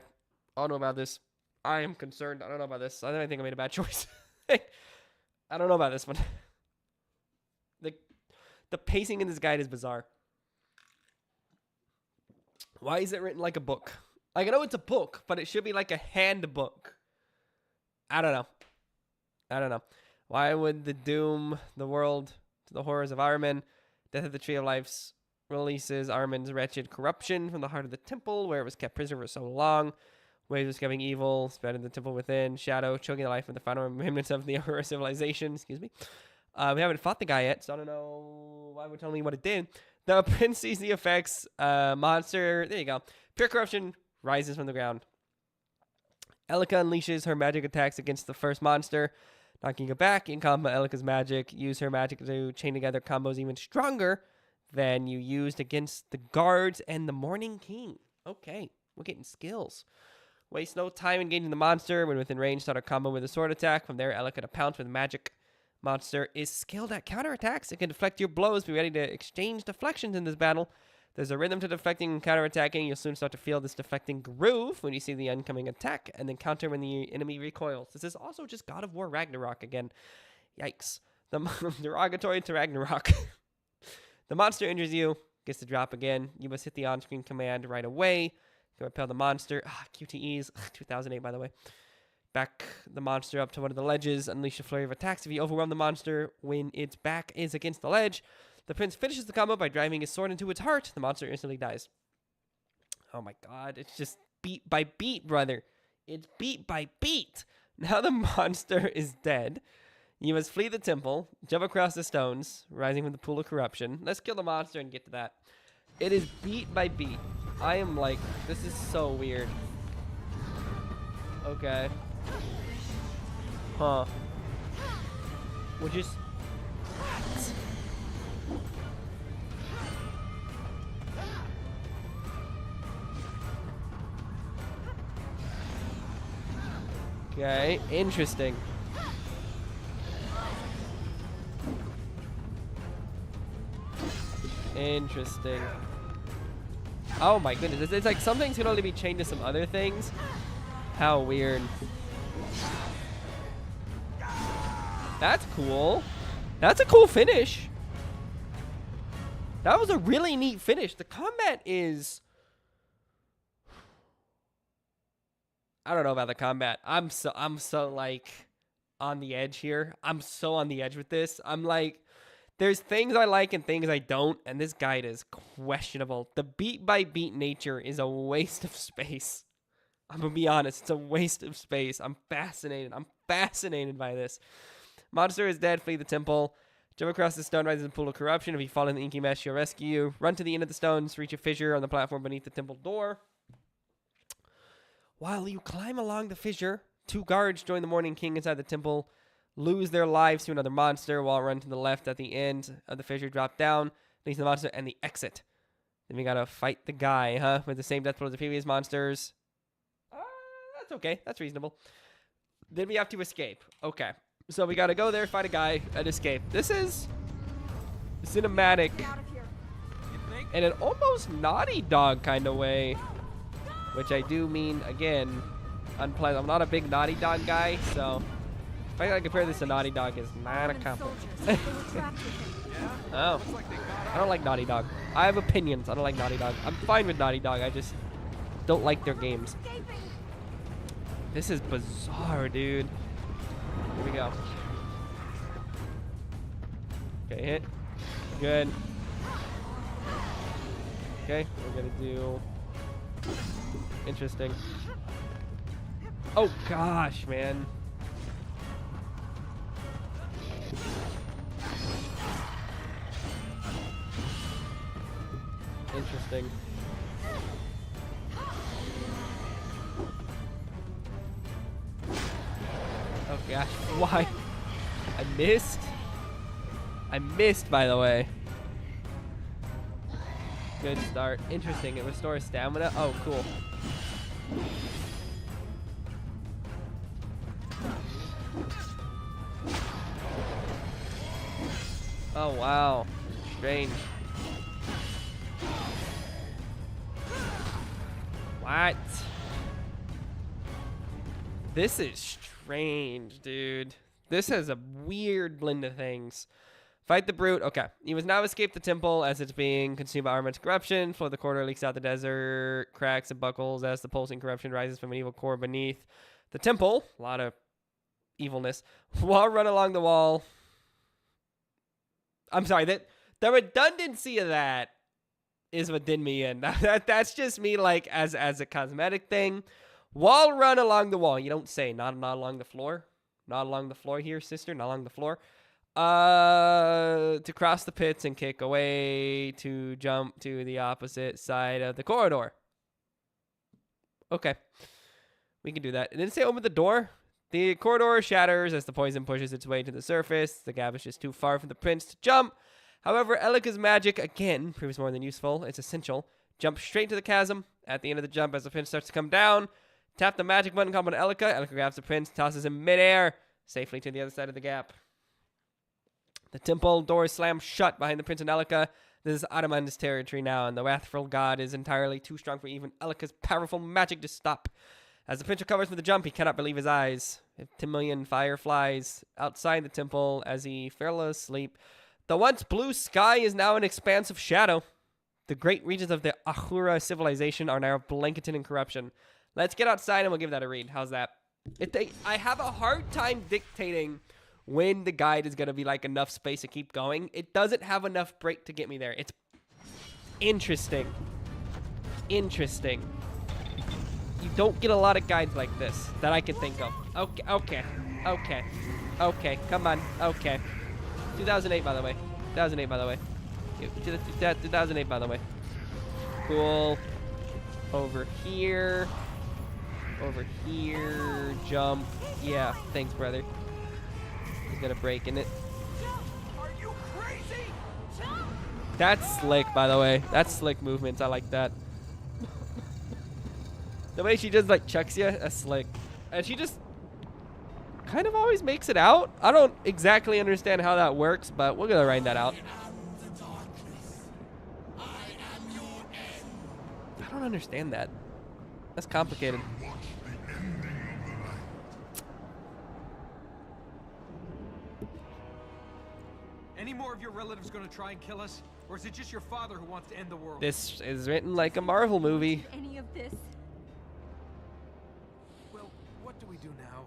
I don't know about this. I am concerned. I don't know about this. I think I made a bad choice. I don't know about this one. The pacing in this guide is bizarre. Why is it written like a book? Like, I know it's a book, but it should be like a handbook. I don't know. Why would the doom the world to the horrors of Armin? Death of the Tree of Life's releases Armin's wretched corruption from the heart of the temple, where it was kept prisoner for so long. Waves of discovering evil, spreading the temple within. Shadow, choking the life of the final remnants of the horror civilization. Excuse me. We haven't fought the guy yet, so I don't know why would tell me what it did. The prince sees the effects. Monster, there you go. Pure corruption rises from the ground. Elika unleashes her magic attacks against the first monster, knocking it back. In combo, Elika's magic. Use her magic to chain together combos even stronger than you used against the guards and the Morning King. Okay, we're getting skills. Waste no time engaging the monster. When within range, start a combo with a sword attack. From there, Elika to pounce with magic. Monster is skilled at counterattacks. It can deflect your blows. Be ready to exchange deflections in this battle. There's a rhythm to deflecting and counterattacking. You'll soon start to feel this deflecting groove when you see the incoming attack, and then counter when the enemy recoils. This is also just God of War Ragnarok again. Yikes. The derogatory to Ragnarok. The monster injures you. Gets to drop again. You must hit the on-screen command right away. Can repel the monster. QTEs. 2008, by the way. Back the monster up to one of the ledges. Unleash a flurry of attacks if you overwhelm the monster when its back is against the ledge. The prince finishes the combo by driving his sword into its heart. The monster instantly dies. Oh my god. It's just beat by beat, brother. It's beat by beat. Now the monster is dead. You must flee the temple. Jump across the stones, rising from the pool of corruption. Let's kill the monster and get to that. It is beat by beat. I am like, this is so weird. Okay. Huh. We'll just... Okay, interesting. Interesting. Oh my goodness, it's like some things can only be chained to some other things. How weird. That's cool. That's a cool finish. That was a really neat finish. The combat is... I don't know about the combat. I'm so like on the edge here. I'm so on the edge with this. I'm like, there's things I like and things I don't, and this guide is questionable. The beat by beat nature is a waste of space. I'm gonna be honest, it's a waste of space. I'm fascinated. I'm fascinated by this. Monster is dead. Flee the temple. Jump across the stone, rises in the pool of corruption. If you fall in the inky mesh, she'll rescue you. Run to the end of the stones. Reach a fissure on the platform beneath the temple door. While you climb along the fissure, 2 guards join the Morning King inside the temple, lose their lives to another monster while run to the left at the end of the fissure, drop down, leads the monster, and the exit. Then we gotta fight the guy, huh? With the same death pool as the previous monsters. That's okay. That's reasonable. Then we have to escape. Okay. So we gotta go there, fight a guy, and escape. This is cinematic in an almost Naughty Dog kind of way. Which I do mean, again, unpleasant. I'm not a big Naughty Dog guy, so if I gotta compare this to Naughty Dog, is not a compliment. Oh. I don't like Naughty Dog. I have opinions. I don't like Naughty Dog. I'm fine with Naughty Dog. I just don't like their games. This is bizarre, dude. Here we go. Okay, hit. Good. Okay, we're gonna do... Interesting. Oh gosh, man. Interesting. Oh gosh, why? I missed. I missed, by the way. Good start. Interesting. It restores stamina. Oh, cool. Oh, wow. Strange. What? This is strange, dude. This has a weird blend of things. Fight the brute. Okay. You must now escape the temple as it's being consumed by armored corruption. Flow the corridor leaks out the desert, cracks and buckles as the pulsing corruption rises from an evil core beneath the temple. A lot of evilness. While run along the wall. I'm sorry, that the redundancy of that is what did me in. That's just me, like, as a cosmetic thing. While run along the wall. You don't say not along the floor. Not along the floor here, sister. Not along the floor. To cross the pits and kick away to jump to the opposite side of the corridor. Okay. We can do that. It didn't say open the door. The corridor shatters as the poison pushes its way to the surface. The gap is just too far for the prince to jump. However, Elika's magic, again, proves more than useful. It's essential. Jump straight to the chasm. At the end of the jump, as the prince starts to come down, tap the magic button called on Elika. Elika grabs the prince, tosses him midair, safely to the other side of the gap. The temple door slams shut behind the prince and Elika. This is Ataman's territory now, and the wrathful god is entirely too strong for even Elika's powerful magic to stop. As the prince recovers from the jump, he cannot believe his eyes. 10 million fireflies outside the temple as he fell asleep. The once blue sky is now an expanse of shadow. The great regions of the Ahura civilization are now blanketed in corruption. Let's get outside and we'll give that a read. How's that? I have a hard time dictating when the guide is going to be like enough space to keep going. It doesn't have enough break to get me there. It's interesting. Interesting. You don't get a lot of guides like this that I can think of. Okay. Come on. Okay. 2008, by the way. 2008, by the way. 2008, by the way. Cool. Over here. Over here. Jump. Yeah. Thanks, brother. He's gonna break in it. Are you crazy? That's slick, by the way. That's slick movements. I like that. The way she just like chucks you, that's slick. And she just kind of always makes it out. I don't exactly understand how that works, but we're gonna write that out. I don't understand that. That's complicated. Any more of your relatives gonna try and kill us? Or is it just your father who wants to end the world? This is written like a Marvel movie. Any of this? Well, what do we do now?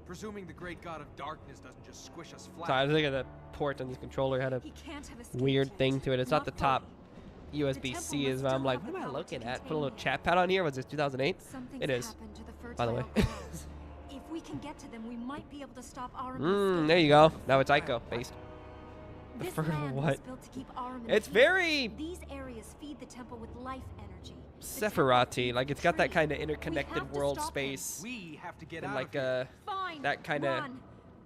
Presuming the great god of darkness doesn't just squish us flat. Sorry, I was thinking the port on this controller had a He can't have escaped weird yet. thing to it. It's not the top fully. USB-C The is, temple but I'm must like, still what am I have the looking power to at? Put a little contain chat pad on here. Was this 2008? Something's It is, happened to the by the way. fertile grounds. If we can get to them, we might be able to stop Aramin's There you go. Now it's Ico based. The This fertile land what? was built to keep Aramin It's here. very These areas feed the temple with life energy. The Sephiroth-y. temple Like feeds it's got that tree. kind of We interconnected have to world stop them. space We have to get and out like of here. Fine. that kind of run,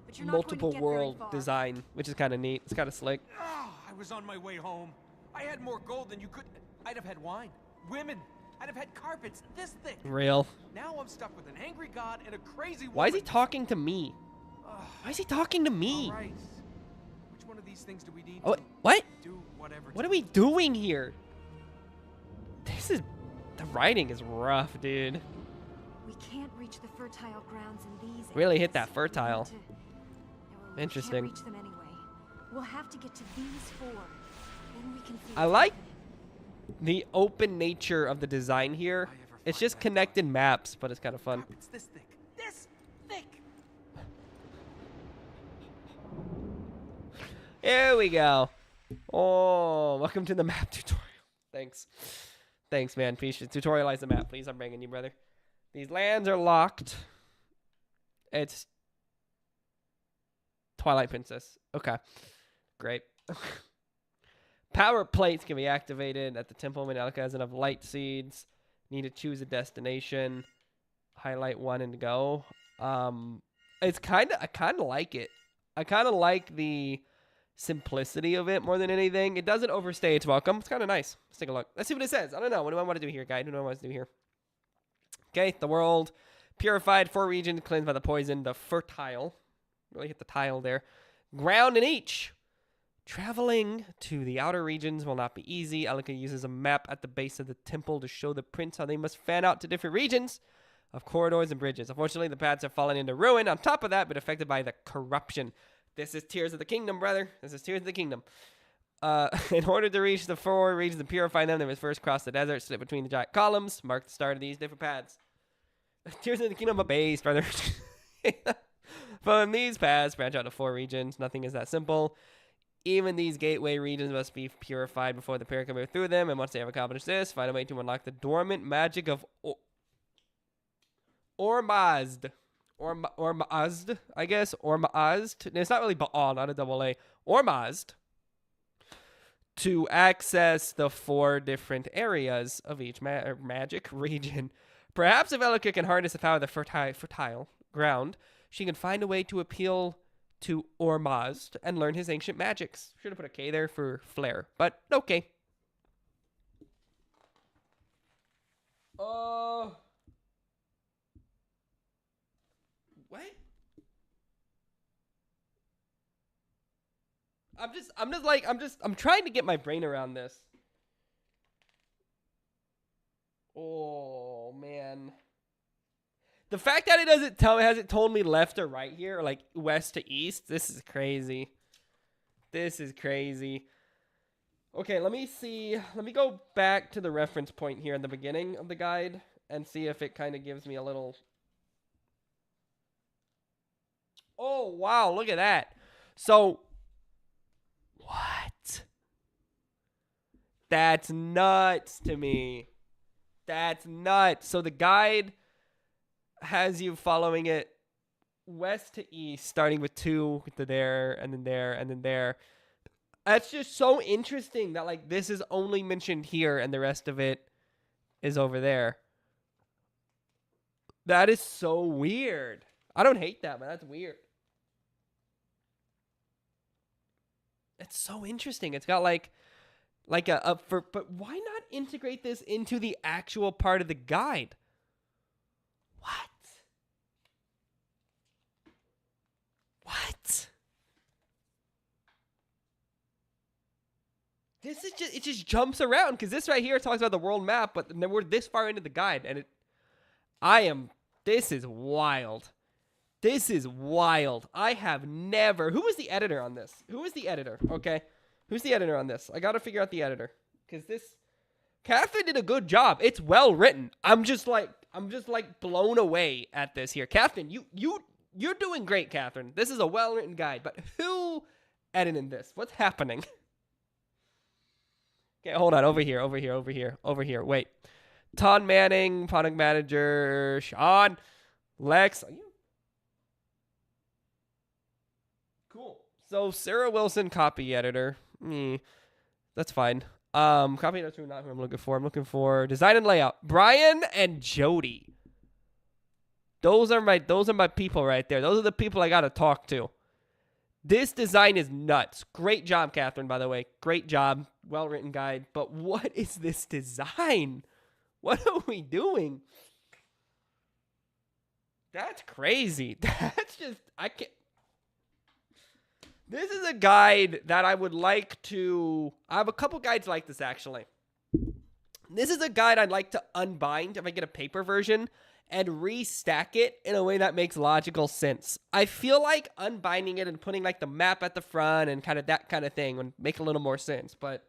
but you're not going to multiple get very world far. design, which is kind of neat. It's kind of slick. I was on my way home. I had more gold than you could. I'd have had wine, women. I'd have had carpets this thick. Real. Now I'm stuck with an angry god and a crazy woman. Why is he talking to me? Why is he talking to me? All right. Which one of these things do we need Oh, to what? do whatever? What are we doing here? The writing is rough, dude. We can't reach the fertile grounds in these Really hit areas. that fertile. We need to- well, Interesting. We can't reach them anyway. We'll have to get to these four. Then we can see I what's like happening. the open nature of the design here. It's just connected maps, but it's kind of fun. Carpets this thick. This thick. Here we go. Oh, welcome to the map tutorial. Thanks. Thanks, man. Please tutorialize the map, please. I'm begging you, brother. These lands are locked. It's Twilight Princess. Okay. Great. Power plates can be activated at the temple when Elika has enough light seeds. Need to choose a destination. Highlight one and go. I kind of like it. I kind of like the simplicity of it more than anything. It doesn't overstay its welcome. It's kind of nice. Let's take a look. Let's see what it says. I don't know. What do I want to do here, guide? What do I want to do here? Okay, the world. Purified, 4 regions cleansed by the poison. The fertile. Really hit the tile there. Ground in each. Traveling to the outer regions will not be easy. Elika uses a map at the base of the temple to show the prince how they must fan out to different regions of corridors and bridges. Unfortunately, the paths have fallen into ruin. On top of that, but affected by the corruption. This is Tears of the Kingdom, brother. This is Tears of the Kingdom. In order to reach the 4 regions and purify them, they must first cross the desert, slip between the giant columns, mark the start of these different paths. Tears of the Kingdom of base, brother. From these paths, branch out to 4 regions. Nothing is that simple. Even these gateway regions must be purified before the pair can move through them. And once they have accomplished this, find a way to unlock the dormant magic of Ormazd. Ormazd, I guess. Ormazd. It's not really Baal, not a double A. Ormazd. To access the 4 different areas of each magic region. Perhaps if Elika can harness the power of the fertile ground, she can find a way to appeal to Ormazd and learn his ancient magics. Should have put a K there for flair, but okay. What? I'm trying to get my brain around this. Oh man. The fact that it doesn't tell me, hasn't told me left or right here, or like west to east, this is crazy. This is crazy. Okay, let me see. Let me go back to the reference point here at the beginning of the guide and see if it kind of gives me a little... Oh, wow, look at that. So, what? That's nuts to me. That's nuts. So the guide has you following it west to east, starting with 2 to there, and then there, and then there. That's just so interesting that, like, this is only mentioned here, and the rest of it is over there. That is so weird. I don't hate that, but that's weird. It's so interesting. It's got, but why not integrate this into the actual part of the guide? What? What? This is just, it just jumps around, because this right here talks about the world map, but then we're this far into the guide, and this is wild. This is wild. I have never, who was the editor on this? Who was the editor? Okay. Who's the editor on this? I got to figure out the editor, because Catherine did a good job. It's well written. I'm just blown away at this here. Catherine, you're doing great, Catherine. This is a well written guide, but who edited this? What's happening? Okay, hold on. Over here. Wait. Ton Manning, product manager, Sean, Lex. Cool. So Sarah Wilson, copy editor. That's fine. Copy editor, not who I'm looking for. I'm looking for design and layout. Brian and Jody. Those are my people right there. Those are the people I gotta talk to. This design is nuts. Great job, Catherine, by the way. Great job. Well-written guide. But what is this design? What are we doing? That's crazy. That's just, I can't. This is a guide that I would like to, I have a couple guides like this, actually. This is a guide I'd like to unbind if I get a paper version and restack it in a way that makes logical sense. I feel like unbinding it and putting like the map at the front and kind of that kind of thing would make a little more sense. But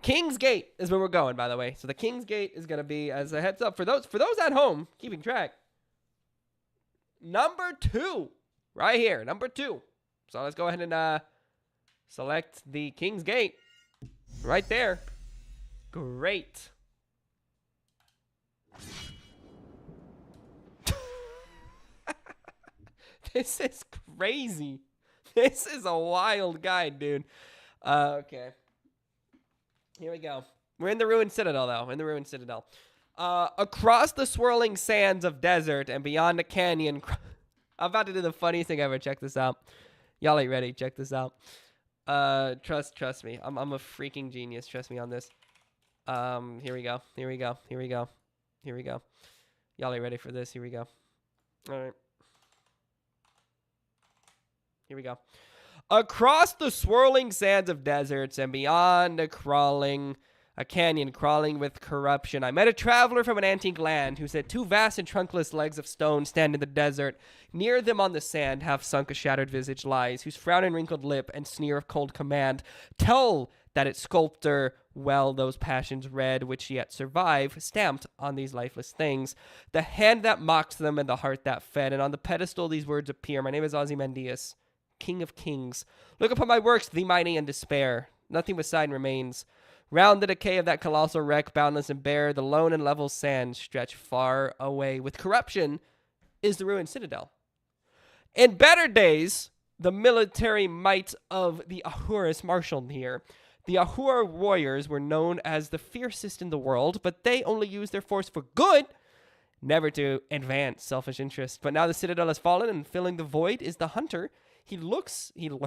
King's Gate is where we're going, by the way. So the King's Gate is going to be, as a heads up for those at home keeping track, number 2 right here, number 2. So let's go ahead and select the King's Gate right there. Great. This is crazy. This is a wild guide, dude. Okay. Here we go. We're in the ruined citadel, though. Across the swirling sands of desert and beyond a canyon. I'm about to do the funniest thing ever. Check this out. Y'all ain't ready. Check this out. Trust me. I'm a freaking genius. Trust me on this. Here we go. Here we go. Here we go. Here we go. Y'all ain't ready for this. Here we go. All right. Here we go. Across the swirling sands of deserts and beyond a canyon crawling with corruption, I met a traveler from an antique land who said two vast and trunkless legs of stone stand in the desert. Near them on the sand, half sunk a shattered visage lies, whose frown and wrinkled lip and sneer of cold command tell that its sculptor well those passions read which yet survive, stamped on these lifeless things. The hand that mocks them and the heart that fed, and on the pedestal these words appear. My name is Ozymandias, King of Kings. Look upon my works, the mighty and despair. Nothing beside remains. Round the decay of that colossal wreck, boundless and bare, the lone and level sands stretch far away. With corruption is the ruined citadel. In better days, the military might of the Ahuris marshaled here. The Ahura warriors were known as the fiercest in the world, but they only used their force for good, never to advance selfish interest. But now the citadel has fallen, and filling the void is the hunter. He lurks in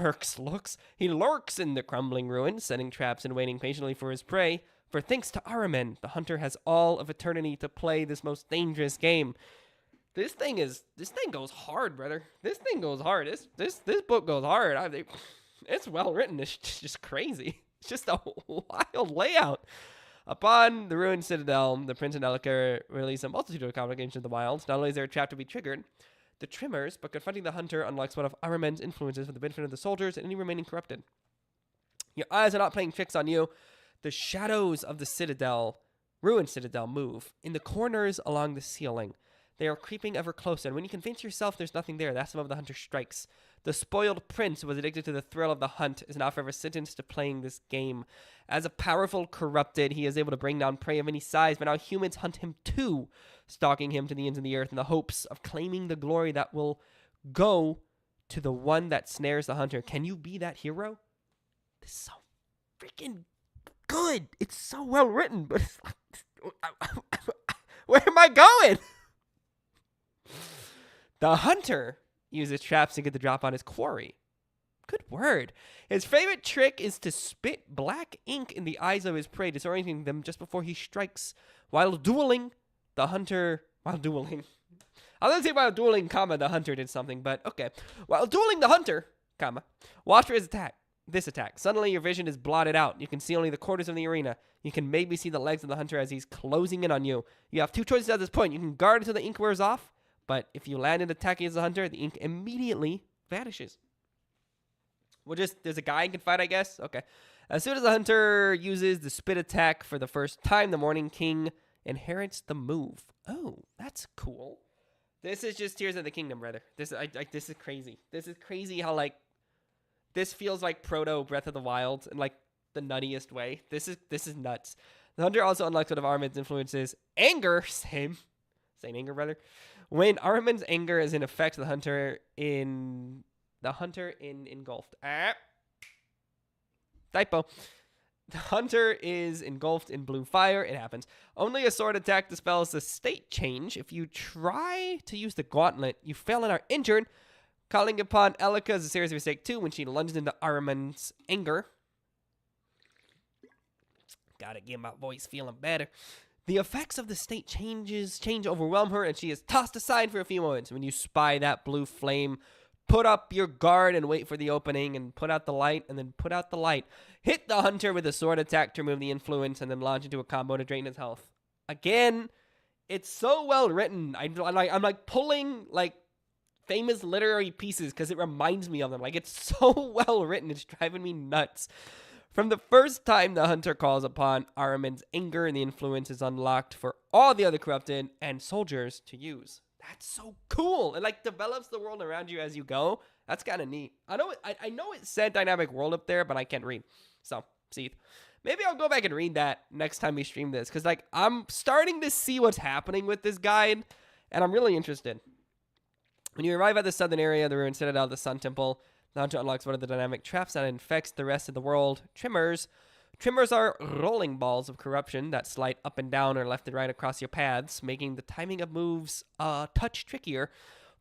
the crumbling ruins, setting traps and waiting patiently for his prey. For thanks to Ahriman, the hunter has all of eternity to play this most dangerous game. This thing goes hard, brother. This thing goes hard. This book goes hard. It's well written. It's just crazy. It's just a wild layout. Upon the ruined citadel, the prince and Elika release a multitude of complications in the wilds. Not only is there a trap to be triggered, the trimmers, but confronting the hunter unlocks one of Ahriman's influences for the benefit of the soldiers and any remaining corrupted. Your eyes are not playing tricks on you. The shadows of the ruined citadel, move. In the corners along the ceiling, they are creeping ever closer, and when you convince yourself there's nothing there, that's the moment the hunter strikes. The spoiled prince who was addicted to the thrill of the hunt is now forever sentenced to playing this game. As a powerful corrupted, he is able to bring down prey of any size, but now humans hunt him too, stalking him to the ends of the earth in the hopes of claiming the glory that will go to the one that snares the hunter. Can you be that hero? This is so freaking good. It's so well written, but it's where am I going? The hunter uses traps to get the drop on his quarry. Good word. His favorite trick is to spit black ink in the eyes of his prey, disorienting them just before he strikes. While dueling, the hunter... I was going to say while dueling, the hunter did something, but okay. While dueling the hunter, watch for his attack. This attack. Suddenly your vision is blotted out. You can see only the quarters of the arena. You can maybe see the legs of the hunter as he's closing in on you. You have two choices at this point. You can guard until the ink wears off, but if you land and attack against the hunter, the ink immediately vanishes. There's a guy you can fight, I guess? Okay. As soon as the hunter uses the spit attack for the first time, the Morning King inherits the move. Oh, that's cool. This is just Tears of the Kingdom, brother. This is crazy. This is crazy how, this feels like proto Breath of the Wild in, the nuttiest way. This is nuts. The hunter also unlocks one of Ahriman's influences. Anger, same anger, brother. When Ahriman's anger is in effect, the hunter engulfed. Typo. The hunter is engulfed in blue fire. It happens. Only a sword attack dispels the state change. If you try to use the gauntlet, you fail and are injured. Calling upon Elika is a serious mistake too when she lunges into Ahriman's anger. Gotta get my voice feeling better. The effects of the state change overwhelm her, and she is tossed aside for a few moments. When you spy that blue flame, put up your guard and wait for the opening, and put out the light, and then put out the light. Hit the hunter with a sword attack to remove the influence, and then launch into a combo to drain his health. Again, it's so well written. I'm pulling famous literary pieces because it reminds me of them. It's so well written. It's driving me nuts. From the first time the hunter calls upon Ahriman's anger, the influence is unlocked for all the other corrupted and soldiers to use. That's so cool. It develops the world around you as you go. That's kind of neat. I know it said dynamic world up there, but I can't read. So, see. Maybe I'll go back and read that next time we stream this, because I'm starting to see what's happening with this guide, and I'm really interested. When you arrive at the southern area of the ruined citadel of the Sun Temple, the hunter unlocks one of the dynamic traps that infects the rest of the world. Trimmers. Trimmers are rolling balls of corruption that slide up and down or left and right across your paths, making the timing of moves a touch trickier.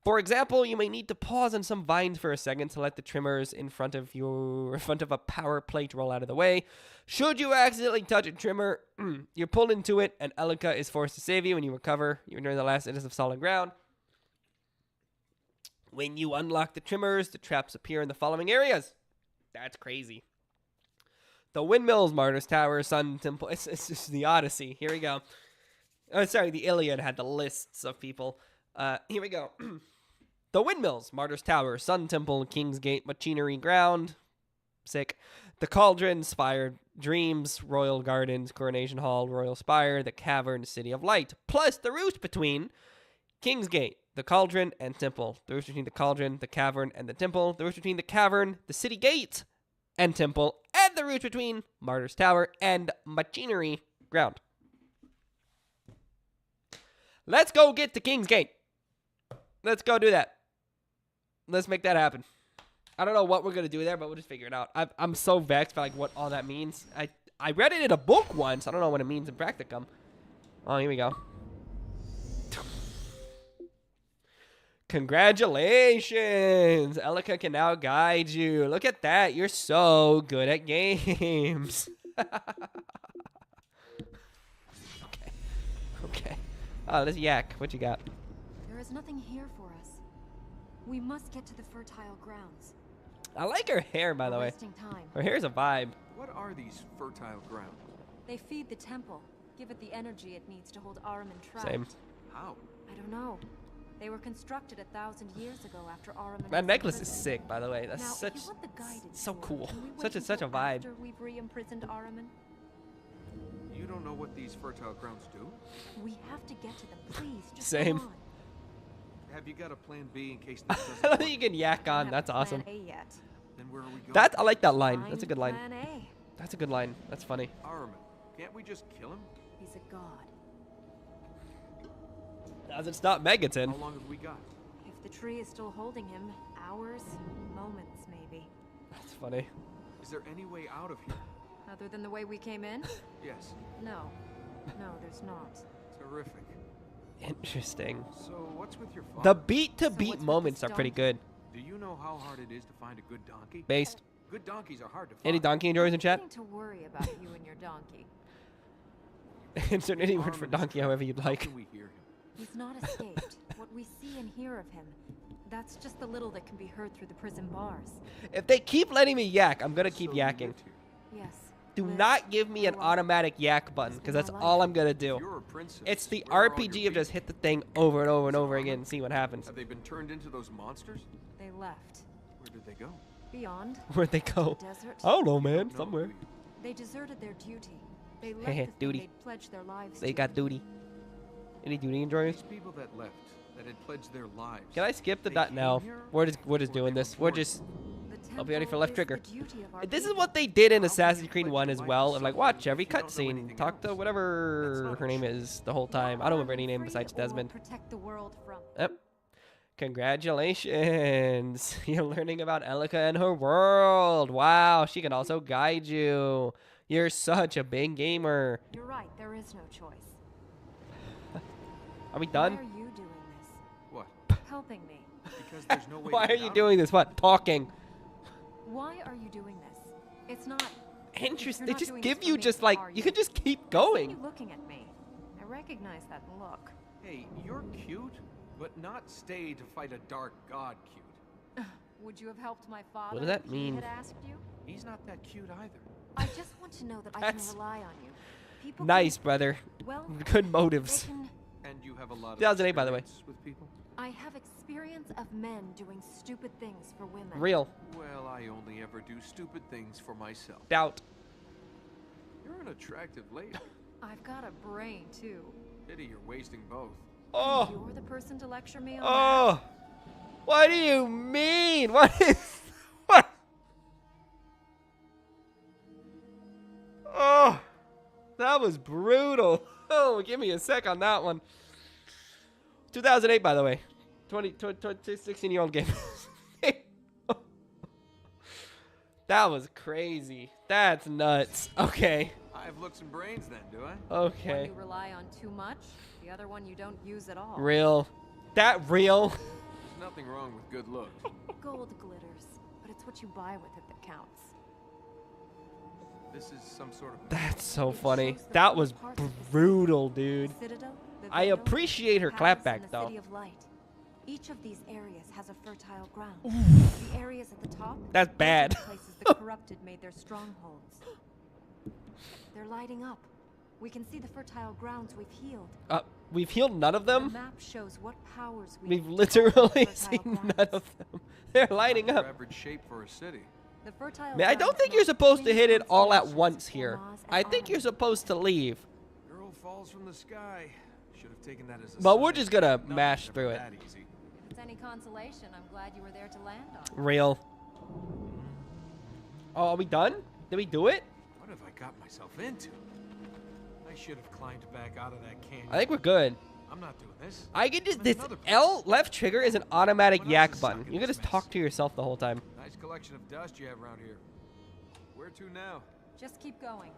For example, you may need to pause on some vines for a second to let the trimmers in front of a power plate roll out of the way. Should you accidentally touch a trimmer, you're pulled into it, and Elika is forced to save you when you recover. You're near the last inch of solid ground. When you unlock the trimmers, the traps appear in the following areas. That's crazy. The windmills, Martyr's Tower, Sun Temple. It's just the Odyssey. Here we go. Oh, sorry, the Iliad had the lists of people. Here we go. The windmills, Martyr's Tower, Sun Temple, King's Gate, Machinery Ground. Sick. The Cauldron, Spire, Dreams, Royal Gardens, Coronation Hall, Royal Spire, the Cavern, City of Light. Plus the route between King's Gate, the Cauldron, and Temple. The route between the Cauldron, the Cavern, and the Temple. The route between the Cavern, the City Gate, and Temple. And the route between Martyr's Tower and Machinery Ground. Let's go get to King's Gate. Let's go do that. Let's make that happen. I don't know what we're going to do there, but we'll just figure it out. I'm so vexed by like what all that means. I read it in a book once. I don't know what it means in practicum. Oh, here we go. Congratulations! Elika can now guide you. Look at that. You're so good at games. Okay. Oh, this yak. What you got? There is nothing here for us. We must get to the fertile grounds. I like her hair, by the way. Wasting time. Her hair's a vibe. What are these fertile grounds? They feed the temple, give it the energy it needs to hold Ahriman trapped. Same. How? I don't know. They were constructed 1,000 years ago after Ahriman. That was necklace is imprisoned. sick, by the way. That's Now, such if you want the guided so tour, cool. can we wait Such a until vibe. After we've re-imprisoned Ahriman? You don't know what these fertile grounds do? We have to get to them, please. Just Same. Go on. Have you got a plan B in case this I doesn't don't work? think you can yak Don't on. have That's plan awesome. A yet. Then where are we going? I like that line. That's a Find good line. Plan A. That's a good line. That's funny. Ahriman. Can't we just kill him? He's a god. Doesn't stop Megaton. How long have we got? If the tree is still holding him, hours, moments maybe. That's funny. Is there any way out of here? Other than the way we came in? Yes. No. No, there's not. Terrific. Interesting. So what's with your The father? beat-to-beat what's with moments this are pretty donkey? good. Do you know how hard it is to find a good donkey? Based. Good donkeys are hard to find. Any donkey enjoyers in chat? Nothing to worry about you and your donkey. Insert any word for Ahriman is donkey trapped. however you'd How like. can we hear him? He's not escaped. What we see and hear of him, that's just the little that can be heard through the prison bars. If they keep letting me yak, I'm gonna keep So you yakking. lived here. Yes. Do live, not give me an grow up. automatic yak button, because that's all I'm gonna do. You're a princess. It's the Where are all RPG your of just people? hit the thing over and over and over again and see what happens. Have they been turned into those monsters? They left. Where did they go? Beyond Where'd they go? the desert. I don't know, You man. don't know, Somewhere. do you? They deserted their duty. They left Heh, the thing duty. they'd pledged their lives They to. got duty. Any duty enjoyers? These people that left, that had pledged their lives. Can I skip the they dot came now? here, We're just or doing they this. were We're born just. The I'll be ready for temple left is trigger. the duty of our This is people. what they did in How Assassin's can you Creed pledge 1 your as life well. to Of like, someone watch every if you don't know cutscene. anything Talk to else? whatever That's not her name true. is the whole time. I Now don't remember are any you name free besides or will Desmond. protect the world from. Yep. Congratulations. You're learning about Elika and her world. Wow, she can also guide you. You're such a big gamer. You're right. There is no choice. Are we Why done? are you doing this? What? Helping me. Because there's no way Why to are get you out doing this? What? Talking. Why are you doing this? It's not. Interesting. You're They not just doing give this for you me, just like are you you? could just keep I see going. you looking at me. I recognize that look. Hey, you're cute, but not stay to fight a dark god cute. Would you have helped my father? does that if he mean? had asked you? He's not that cute either. I just want to know that I That's can rely on you. People Nice, can, brother. well, Good they motives. can. And you have a lot of 2008, by the way. experience with people? I have experience of men doing stupid things for women. Real. Well, I only ever do stupid things for myself. Doubt. You're an attractive lady. I've got a brain too. Pity you're wasting both. And Oh. you're the person to lecture me on Oh. What do you mean? What is what? Oh. That was brutal. Oh, give me a sec on that one. 2008, by the way. 16-year-old game. That was crazy. That's nuts. Okay. I have looks and brains then, do I? that. One Okay. you rely on too much, the other one you don't use at all. Real. That real. There's nothing wrong with good looks. Gold glitters, but it's what you buy with it that counts. This is some sort of... That's so It funny. shows the That four was parts of the city. brutal, dude. The Citadel, the I Vale, appreciate her the palace, clapback, and the though. City of Light. Each of these areas has a fertile ground. The areas at the top, That's those are bad. the places the corrupted made their strongholds. They're lighting up. We can see the fertile grounds we've healed. We've healed none of The them. map shows what powers We've need to literally conquer the seen fertile none grounds. of them. They're lighting Not up. your average shape for a city. The fertile Man, I don't grounds think you're mark supposed to twin hit it all at constellations, once here. Ormaz and I think you're Arwen. supposed to leave. Girl falls from the sky. Should have taken that as a But we're sign. just gonna Nothing's mash ever through it. that easy. If it's any consolation, I'm glad you were there to land on. Real. Oh, are we done? Did we do it? What have I got myself into? I should have climbed back out of that canyon. I think we're good. I'm not doing this. I can just I'm in this another place. L left trigger is an automatic What else yak is button. stuck in You can this just talk mess? to yourself the whole time. Nice collection of dust you have around here. Where to now? Just keep going.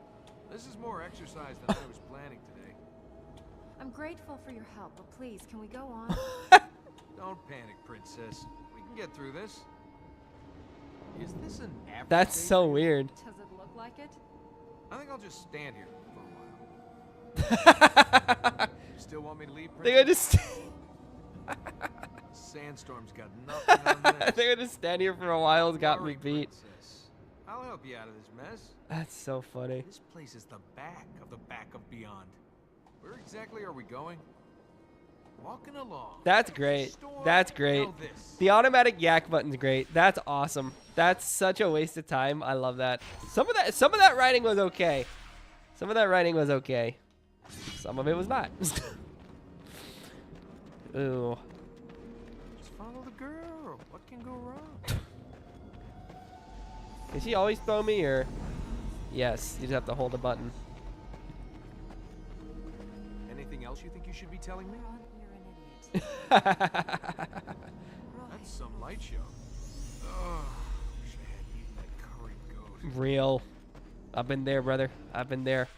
This is more exercise than I was planning today. I'm grateful for your help, but please, can we go on? Don't panic, princess. We can get through this. Is this an average That's day so for you? weird. Does it look like it? I think I'll just stand here for a while. You still want me to leave, I think I princess? just Sandstorm's got nothing on this. I think I just stand here for a while. It's got me Worry, beat. princess. I'll help you out of this mess. That's so funny. This place is the back of beyond. Where exactly are we going? Walking along. That's great. Storm, That's great. now this. The automatic yak button's great. That's awesome. That's such a waste of time. I love that. Some of that writing was okay. Some of that writing was okay. Some of it was not. Ooh. Just follow the girl. What can go wrong? Can she always throw me or? Yes, you just have to hold a button. Anything else you think you should be telling me? Ron, you're an idiot. That's some light show. Ugh, wish I had eaten that curry goat. Real. I've been there, brother. I've been there.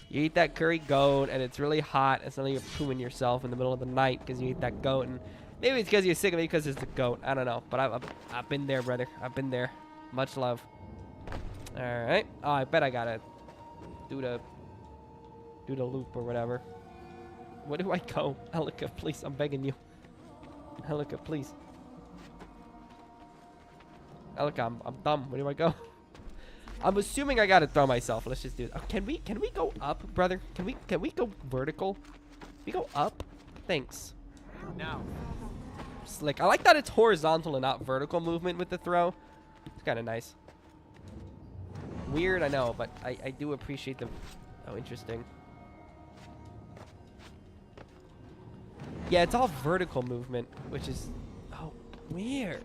You eat that curry goat and it's really hot and suddenly you're pooing yourself in the middle of the night because you eat that goat, and maybe it's because you're sick of it because it's the goat. I don't know, but I've been there, brother. I've been there. Much love. All right. Oh, I bet I gotta do the loop or whatever. Where do I go? Elika, please. I'm begging you. Elika, please. Elika, I'm dumb. Where do I go? I'm assuming I gotta throw myself. Let's just do it. Oh, can we go up, brother? Can we go vertical? Can we go up? Thanks. Now, Slick. I like that it's horizontal and not vertical movement with the throw. It's kind of nice. Weird, I know, but I do appreciate the. Oh, interesting. Yeah, it's all vertical movement, which is oh weird.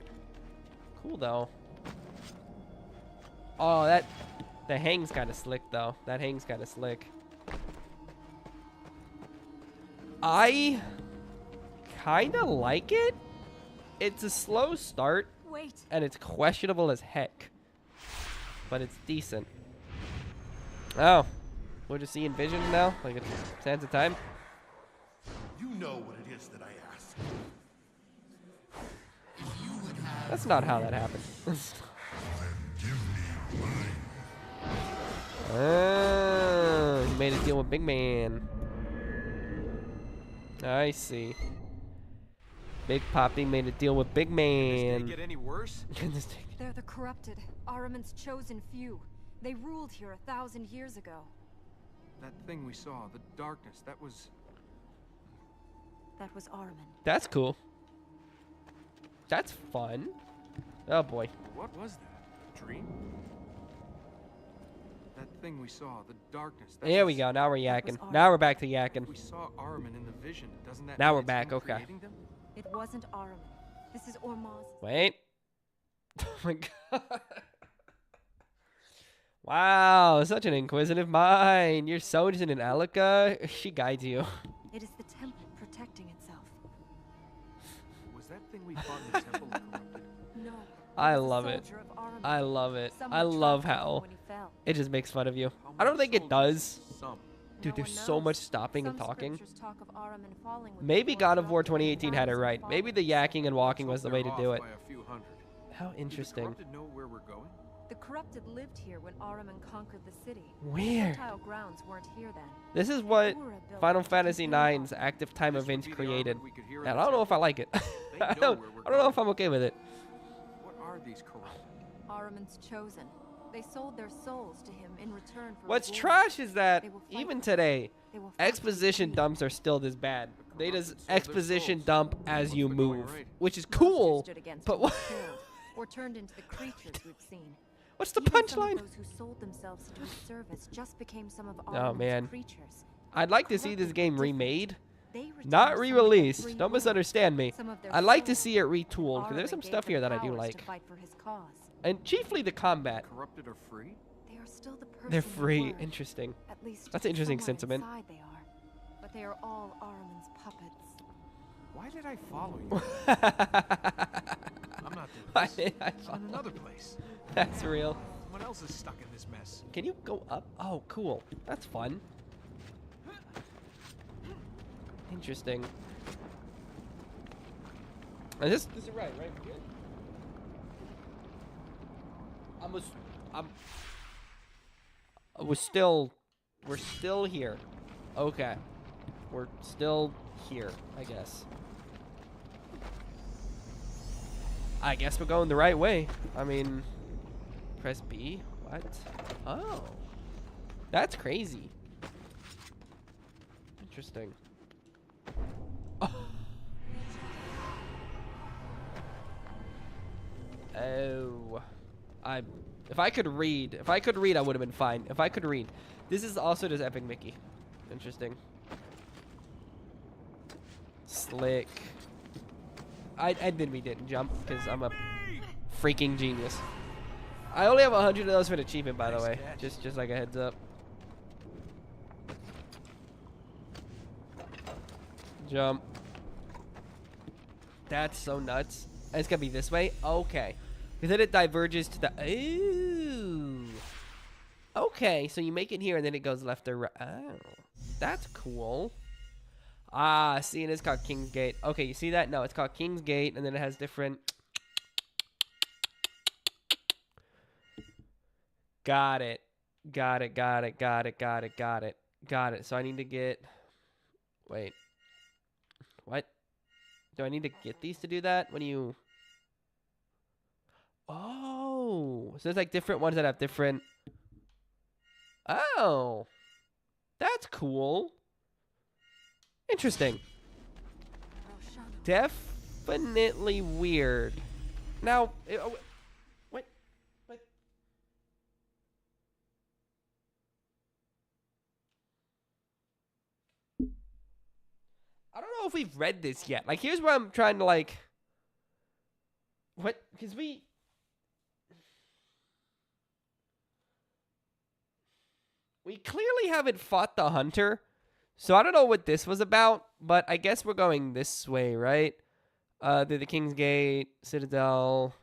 Cool though. Oh, the hang's kind of slick though. That hang's kind of slick. I kind of like it. It's a slow start Wait. and it's questionable as heck, but it's decent. Oh, we're just seeing visions now, like it's Sands of Time. You know what it is that I ask. That's not how that happened. He made a deal with Big Man. I see. Big Poppy made a deal with Big did Man. it get any worse? They're the corrupted, Ahriman's chosen few. They ruled here 1,000 years ago. That thing we saw, the darkness, that was... That was Ahriman. That's cool. That's fun. Oh boy. What was that? A dream? That thing we saw, the darkness. That There was... we go. Now we're That was yakking. Now we're back to yakking. We saw Ahriman in the vision. Doesn't that Now mean we're it's back, him okay. creating them? It wasn't Ahriman. This is Ormaz. Wait. Oh my god. Wow, such an inquisitive mind. You're so interested in Elika. She guides you. It is the temple protecting itself. Was that thing we fought in the temple corrupted? No. I it was a love it. soldier of Ahriman. I love it. Someone I love trapped him how when he fell. it just makes fun of you. How I don't many think it soldiers? does. Some. Dude, No there's one so knows. much stopping and Some talking. scriptures talk of Ahriman falling with Maybe the God of War corrupted and 2018 had it 1,000 right. Maybe the followers. yakking and walking was the way to They're do off it. by a few hundred. How Do the interesting. corrupted know where we're going? The corrupted lived here when Ahriman conquered the city. Where? Fertile grounds weren't here then. This is what Ura built Final it to Fantasy keep them IX's active time This would events be the created. armor we could hear in And the I don't know if I temple. like it. They I know don't, where we're I don't know if going. I'm okay with it. What are these corrupted? Ahriman's chosen. They sold their souls to him in return for What's reward. trash is that They will fight even for- today, They will fight for exposition free. dumps are still this bad. They just corrupted sold their exposition souls. dump as What's you the going move, rate? which is Monsters cool. stood against But who what? were killed, or turned into the creatures we've seen. What's the Even some of punchline? those who sold themselves to his service just became some of Oh, Ahriman's man. creatures. I'd like to see this Corrupted game but different. remade, They retained not some of their re-released. free Don't will, misunderstand me. some of their I'd like to souls. see it retooled because there's some Ahriman stuff gave here them that I do powers like, to fight for his cause. and chiefly the combat. Corrupted are free? They are still the person They're they free. were. Interesting. At least That's an interesting somewhere sentiment. inside they are. But they are all Ahriman's puppets. Why did I follow you? I'm not Why doing did this. I I'm in another place. That's real. Someone else is stuck in this mess. Can you go up? Oh, cool. That's fun. Interesting. And this is right? Good. We're still here. Okay. We're still here, I guess. I guess we're going the right way. I mean, press B. What? Oh. That's crazy. Interesting. Oh. Oh. If I could read, I would have been fine. If I could read. This is also just Epic Mickey. Interesting. Slick. I admit we didn't jump because I'm a freaking genius. I only have 100 of those for an achievement, by the way. Just like a heads up. Jump. That's so nuts. And it's gonna be this way? Okay. Because then it diverges to the... Ooh. Okay, so you make it here and then it goes left or right. Oh. That's cool. Ah, see, and it's called King's Gate. Okay, you see that? No, it's called King's Gate, and then it has different... Got it. Got it, got it, got it, got it, got it. Got it. So I need to get... Wait. What? Do I need to get these to do that? When you... Oh. So there's like different ones that have different... Oh. That's cool. Interesting. Definitely weird. Now... what? I don't know if we've read this yet. Like, here's where I'm trying to, like... What? Because we clearly haven't fought the hunter. So I don't know what this was about. But I guess we're going this way, right? Through the King's Gate, Citadel.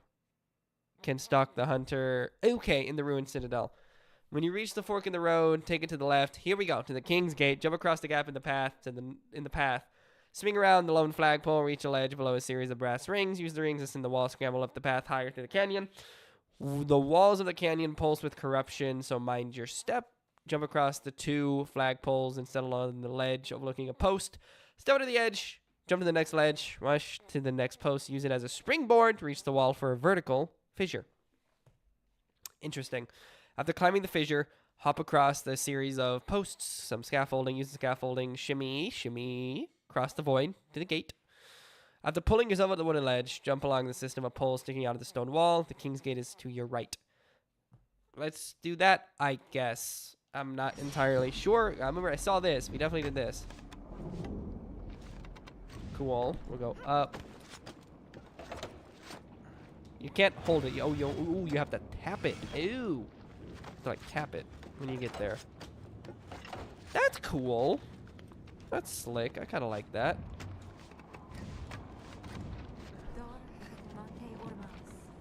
Can stalk the hunter. Okay, in the ruined Citadel. When you reach the fork in the road, take it to the left. Here we go, to the King's Gate. Jump across the gap in the path in the path. Swing around the lone flagpole, reach a ledge below a series of brass rings. Use the rings as in the wall, scramble up the path higher to the canyon. The walls of the canyon pulse with corruption, so mind your step. Jump across the 2 flagpoles and settle on the ledge overlooking a post. Step to the edge, jump to the next ledge, rush to the next post. Use it as a springboard to reach the wall for a vertical fissure. Interesting. After climbing the fissure, hop across the series of posts, some scaffolding. Use the scaffolding, shimmy, cross the void to the gate. After pulling yourself up the wooden ledge, jump along the system of poles sticking out of the stone wall. The King's Gate is to your right. Let's do that, I guess. I'm not entirely sure. I remember I saw this. We definitely did this. Cool. We'll go up. You can't hold it. Ooh, you have to tap it. Ooh. You have to, like, tap it when you get there. That's cool. That's slick. I kind of like that.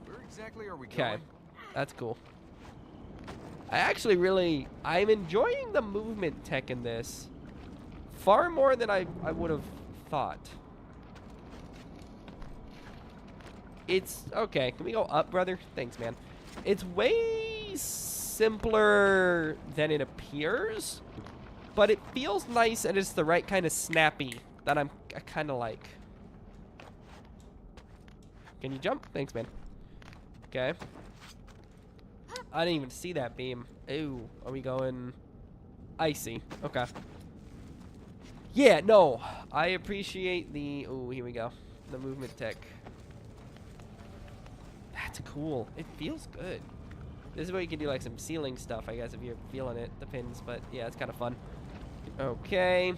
Where exactly are we Okay. going? That's cool. I'm enjoying the movement tech in this. Far more than I would have thought. It's, okay, can we go up, brother? Thanks, man. It's way simpler than it appears, but it feels nice and it's the right kind of snappy that I kind of like. Can you jump? Thanks, man. Okay. I didn't even see that beam. Ooh, are we going icy? Okay. Yeah, no. I appreciate the, ooh, here we go. The movement tech. That's cool. It feels good. This is where you can do like some ceiling stuff, I guess, if you're feeling it. Depends, but yeah, it's kind of fun. Okay.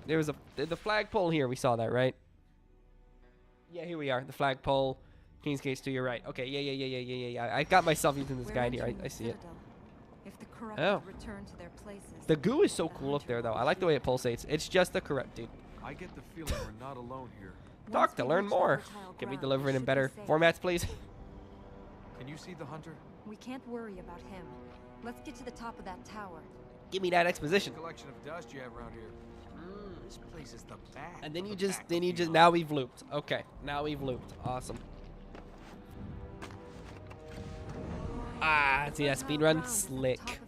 There was the flagpole here. We saw that, right? Yeah, here we are. The flagpole. King's Gate's to your right. Okay, yeah. I got myself using this guide here. I see it. If the corrupt Oh. return to their places, The goo is so cool up there, though. I like the way it pulsates. It's just the corrupt, dude. I get the feeling we're not alone here. Talk to learn more. Can we deliver it in better formats, please? Can you see the hunter? We can't worry about him. Let's get to the top of that tower. Give me that exposition. Collection of dust you have around here. This place is the back. And then of you the just, back. now we've looped. Okay, now we've looped. Awesome. Ah, see that speed run? Slick.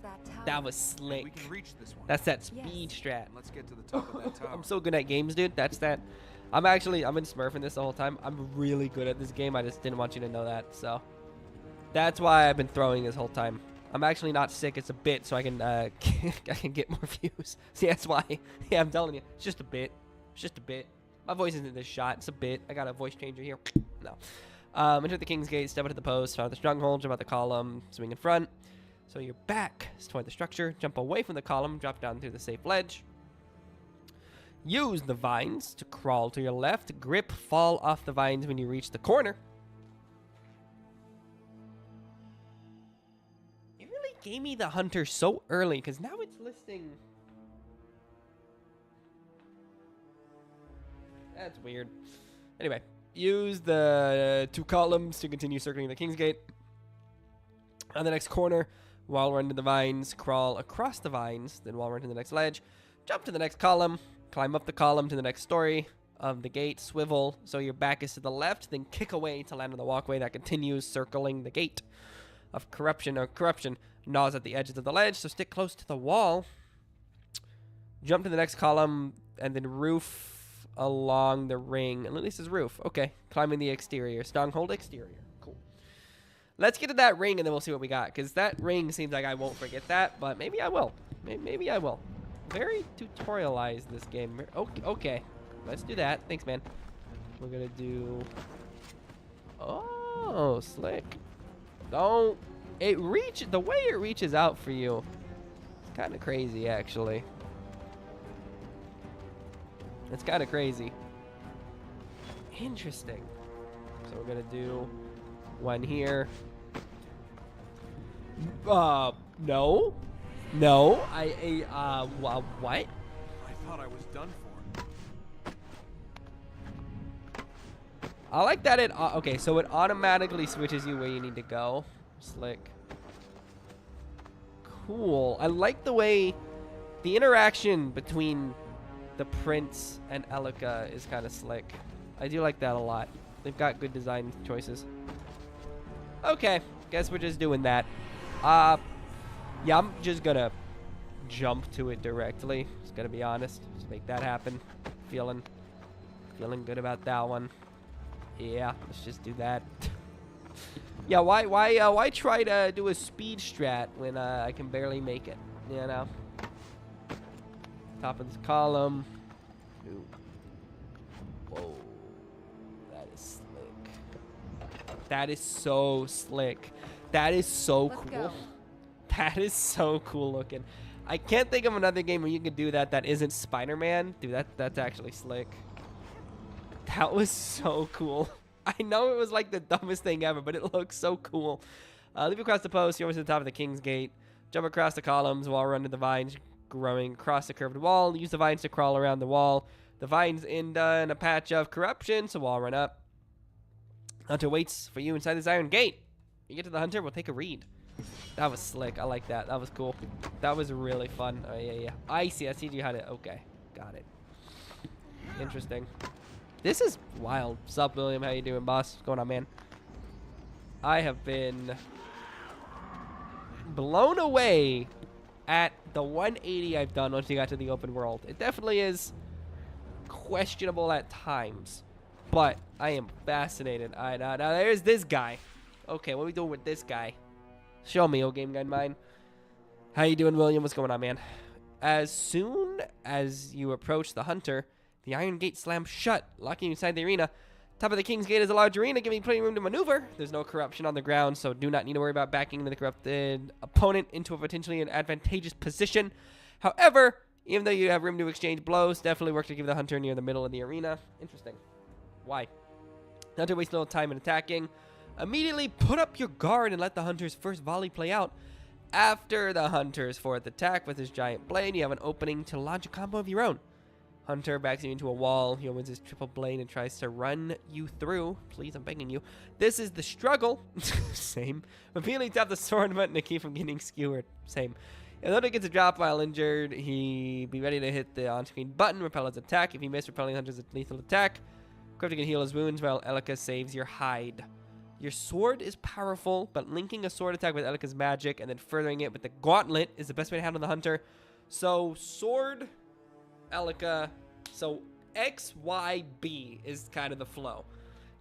That was slick. We can reach this one. That's that speed strat. Let's get to the top of that tower. I'm so good at games, dude. That's that. I've been smurfing this the whole time. I'm really good at this game. I just didn't want you to know that. So that's why I've been throwing this whole time. I'm actually not sick. It's a bit, so I can I can get more views. See, that's why. Yeah, I'm telling you, it's just a bit. It's just a bit. My voice isn't this shot. It's a bit. I got a voice changer here. No. Enter the King's Gate. Step into the post. Found the stronghold. Jump out the column. Swing in front. So your back is toward the structure. Jump away from the column. Drop down through the safe ledge. Use the vines to crawl to your left. Grip fall off the vines when you reach the corner. It really gave me the hunter so early because now it's listing. That's weird. Anyway, use the 2 columns to continue circling the King's Gate. On the next corner, while we're into the vines, crawl across the vines. Then while we're into the next ledge, jump to the next column. Climb up the column to the next story of the gate. Swivel so your back is to the left. Then kick away to land on the walkway that continues circling the gate of corruption. Corruption gnaws at the edges of the ledge, so stick close to the wall. Jump to the next column and then roof along the ring. And at least it's roof. Okay. Climbing the exterior. Stronghold exterior. Cool. Let's get to that ring and then we'll see what we got. Because that ring seems like I won't forget that, but maybe I will. Maybe I will. Very tutorialized, this game. Okay. Let's do that. Thanks, man. We're going to do... Oh, slick. Don't... The way it reaches out for you, it's kind of crazy, actually. It's kind of crazy. Interesting. So we're going to do one here. No. No. What? I thought I was done for. I like that it... okay, so it automatically switches you where you need to go. Slick. Cool. I like the way the interaction between the prince and Elika is kind of slick. I do like that a lot. They've got good design choices. Okay, guess we're just doing that. Yeah, I'm just gonna jump to it directly. Just gonna be honest. Just make that happen. Feeling good about that one. Yeah, let's just do that. Yeah, why try to do a speed strat when I can barely make it? You know. Top of this column. Ooh. Whoa. That is slick. That is so slick. That is so Let's cool. go. That is so cool looking. I can't think of another game where you can do that isn't Spider-Man. Dude, that's actually slick. That was so cool. I know it was like the dumbest thing ever, but it looks so cool. Leap across the post. You're almost to the top of the King's Gate. Jump across the columns while we're under the vines growing across the curved wall. Use the vines to crawl around the wall. The vines end in a patch of corruption, so wall run up. Hunter waits for you inside this iron gate. You get to the hunter, we'll take a read. That was slick. I like that. That was cool. That was really fun. Oh, yeah. I see. I see you had it. Okay. Got it. Interesting. This is wild. Sup, William? How you doing, boss? What's going on, man? I have been blown away at the 180 I've done once you got to the open world. It definitely is questionable at times, but I am fascinated. Now there's this guy. Okay, what are we doing with this guy? Show me, oh game guide mine. How you doing, William? What's going on, man? As soon as you approach the hunter, the iron gate slams shut, locking you inside the arena. Top of the King's Gate is a large arena, giving you plenty of room to maneuver. There's no corruption on the ground, so do not need to worry about backing the corrupted opponent into a potentially advantageous position. However, even though you have room to exchange blows, definitely work to give the hunter near the middle of the arena. Interesting. Why? The hunter wastes no time in attacking. Immediately put up your guard and let the hunter's first volley play out. After the hunter's fourth attack with his giant blade, you have an opening to launch a combo of your own. Hunter backs you into a wall. He opens his triple blade and tries to run you through. Please, I'm begging you. This is the struggle. Same. Repeatedly tap the sword button to keep from getting skewered. Same. If the hunter gets a drop while injured, he be ready to hit the on-screen button, repel his attack. If he misses, repelling the hunter's lethal attack. Cryptic can heal his wounds while Elika saves your hide. Your sword is powerful, but linking a sword attack with Elika's magic and then furthering it with the gauntlet is the best way to handle the hunter. So, sword, Elika, so X, Y, B is kind of the flow.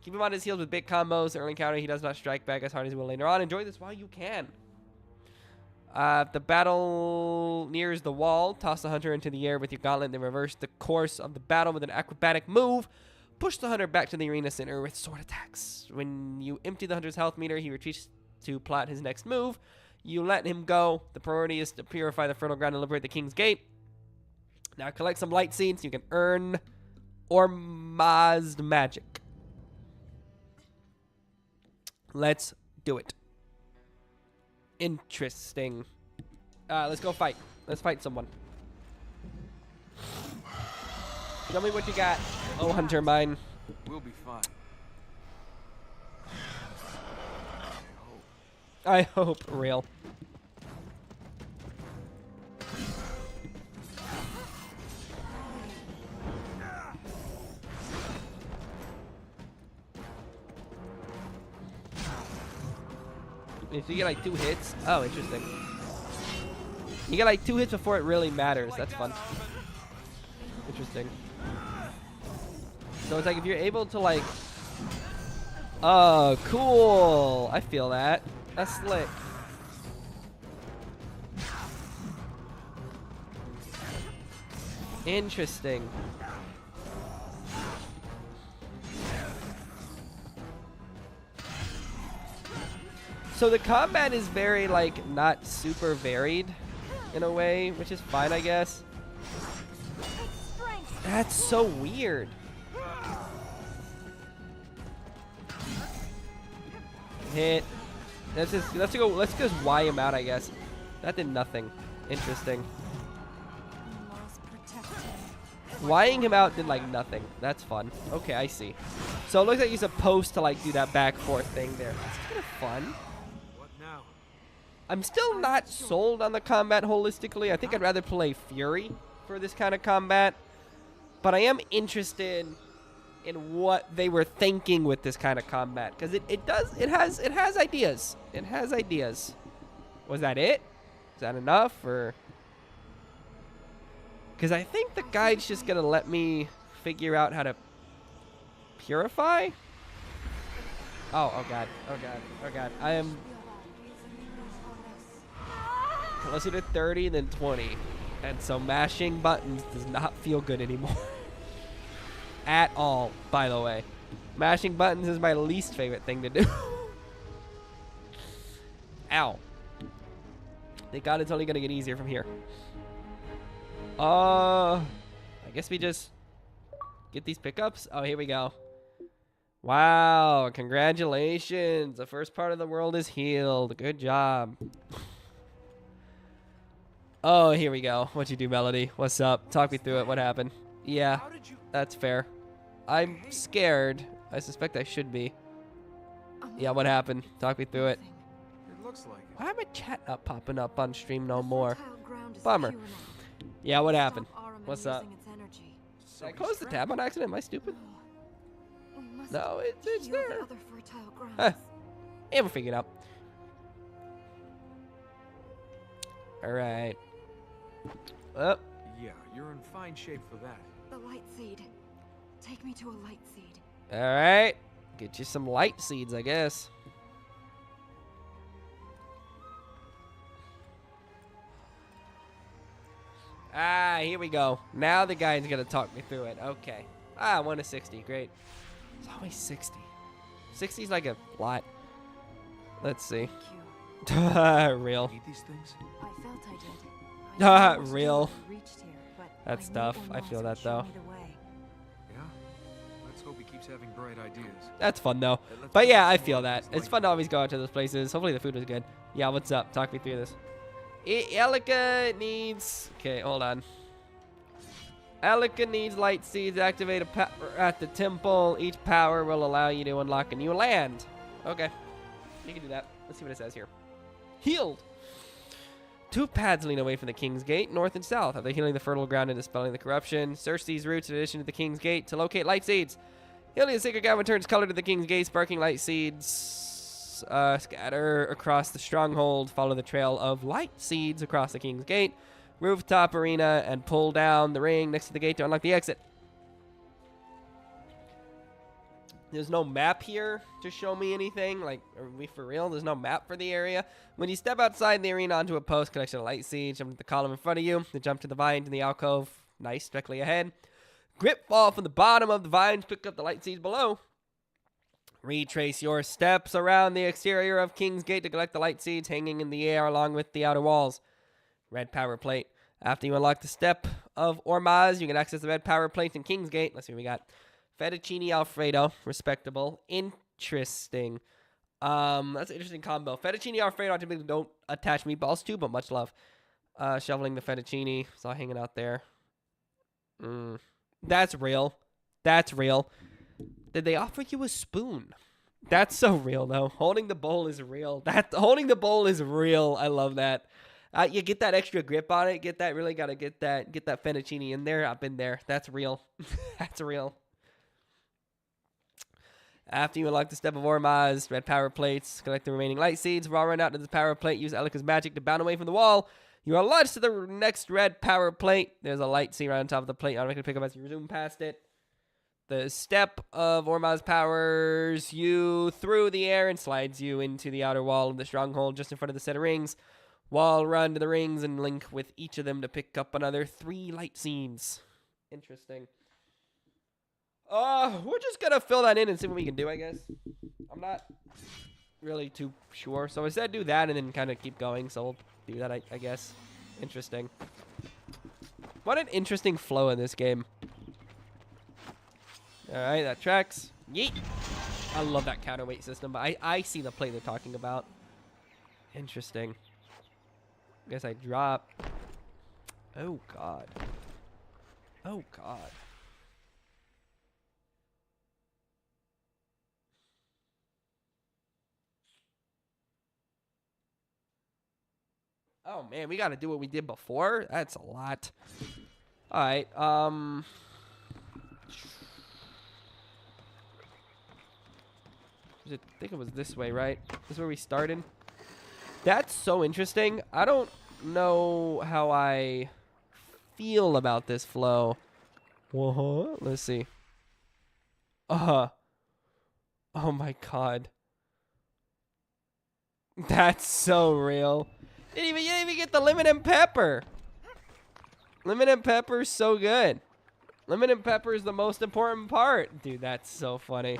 Keep him on his heels with big combos. Early encounter, he does not strike back as hard as he will later on. Enjoy this while you can. If the battle nears the wall, toss the hunter into the air with your gauntlet, then reverse the course of the battle with an acrobatic move. Push the hunter back to the arena center with sword attacks. When you empty the hunter's health meter, he retreats to plot his next move. You let him go. The priority is to purify the fertile ground and liberate the King's Gate. Now collect some light seeds. You can earn Ormazd magic. Let's do it. Interesting. Let's go fight. Let's fight someone. Tell me what you got. Oh, hunter mine. We'll be fine. I hope. Real. If you get like 2 hits. Oh, interesting. You get like 2 hits before it really matters. That's fun. Interesting. So it's like if you're able to like... Oh, cool. I feel that. That's slick. Interesting. So the combat is very, like, not super varied in a way, which is fine, I guess. That's so weird. Hit. Let's just Y him out, I guess. That did nothing. Interesting. Ying him out did like nothing. That's fun. Okay, I see. So it looks like you're supposed to like do that back forth thing there. That's kind of fun. What now? I'm still not sold on the combat holistically. I think I'd rather play Fury for this kind of combat. But I am interested in what they were thinking with this kind of combat, because it has ideas. It has ideas. Was that it? Is that enough, or? Because I think the guide's just gonna let me figure out how to purify. Oh god, oh god, oh god. I am closer to 30 than 20, and so mashing buttons does not feel good anymore. At all, by the way. Mashing buttons is my least favorite thing to do. Ow. Thank God it's only gonna get easier from here. I guess we just get these pickups. Oh, here we go. Wow, congratulations. The first part of the world is healed. Good job. Oh, here we go. What'd you do, Melody? What's up? Talk me through it. What happened? Yeah, that's fair. I'm scared. I suspect I should be. Yeah, what happened? Talk me through it. It looks like it. Why am I chat not popping up on stream no The more? fertile ground is Bummer. pure enough. Yeah, what Stop happened? Ahriman What's up? using its energy. Did I close the tab on accident? Am I stupid? We must No, it's heal there. the other fertile grounds. Huh. Yeah, we'll figure it out. Alright. Oh, Yeah, you're in fine shape for that. The light seed. Take me to a light seed. alright. Get you some light seeds, I guess. Ah, here we go. Now the guy's gonna talk me through it. Okay. Ah, 1 to 60. Great. It's always 60. 60 is like a lot. Let's see. Thank you. Real. Eat these things? I felt I did. I didn't know what to do Real. when I reached here, but That's I knew tough. I Ormaz feel would that, show though. me the way. Yeah. Let's hope he keeps having bright ideas. That's fun, though. Let's But put yeah, some I more feel of that. this It's light fun to always go out to those places. Hopefully the food was good. Yeah, what's up? Talk me through this. Elika needs... Okay, hold on. Elika needs light seeds. Activate a power at the temple. Each power will allow you to unlock a new land. Okay. You can do that. Let's see what it says here. Healed. 2 paths lean away from the King's Gate, north and south. After healing the fertile ground and dispelling the corruption, search these routes in addition to the King's Gate to locate light seeds. Healing the sacred ground returns color to the King's Gate, sparking light seeds. Scatter across the stronghold. Follow the trail of light seeds across the King's Gate, rooftop arena, and pull down the ring next to the gate to unlock the exit. There's no map here to show me anything. Like, are we for real? There's no map for the area. When you step outside the arena onto a post connection to light seed, jump to the column in front of you, then jump to the vines in the alcove. Nice, directly ahead. Grip ball from the bottom of the vines, pick up the light seeds below. Retrace your steps around the exterior of King's Gate to collect the light seeds hanging in the air along with the outer walls. Red power plate. After you unlock the step of Ormaz, you can access the red power plate in King's Gate. Let's see what we got. Fettuccine Alfredo. Respectable. Interesting. That's an interesting combo. Fettuccine Alfredo, I typically don't attach meatballs to, but much love. Shoveling the fettuccine. It's all hanging out there. That's real. That's real. Did they offer you a spoon? That's so real, though. Holding the bowl is real. Holding the bowl is real. I love that. You get that extra grip on it. Really got to get that fettuccine in there. I've been there. That's real. That's real. After you unlock the step of Ormaz, red power plates, collect the remaining light seeds. While run out to the power plate, use Elika's magic to bound away from the wall. You are launched to the next red power plate. There's a light seed right on top of the plate. You automatically pick up as you zoom past it. The step of Ormaz powers you through the air and slides you into the outer wall of the stronghold just in front of the set of rings. Wall run to the rings and link with each of them to pick up another 3 light seeds. Interesting. We're just gonna fill that in and see what we can do, I guess. I'm not really too sure. So I said do that and then kind of keep going. So we'll do that, I guess. Interesting. What an interesting flow in this game. Alright, that tracks. Yeet! I love that counterweight system, but I see the play they're talking about. Interesting. Guess I drop. Oh, God. Oh, God. Oh, man, we got to do what we did before? That's a lot. All right, I think it was this way, right? This is where we started. That's so interesting. I don't know how I feel about this flow. Let's see. Oh my God. That's so real. You didn't even get the lemon and pepper. Lemon and pepper is so good. Lemon and pepper is the most important part. Dude, that's so funny.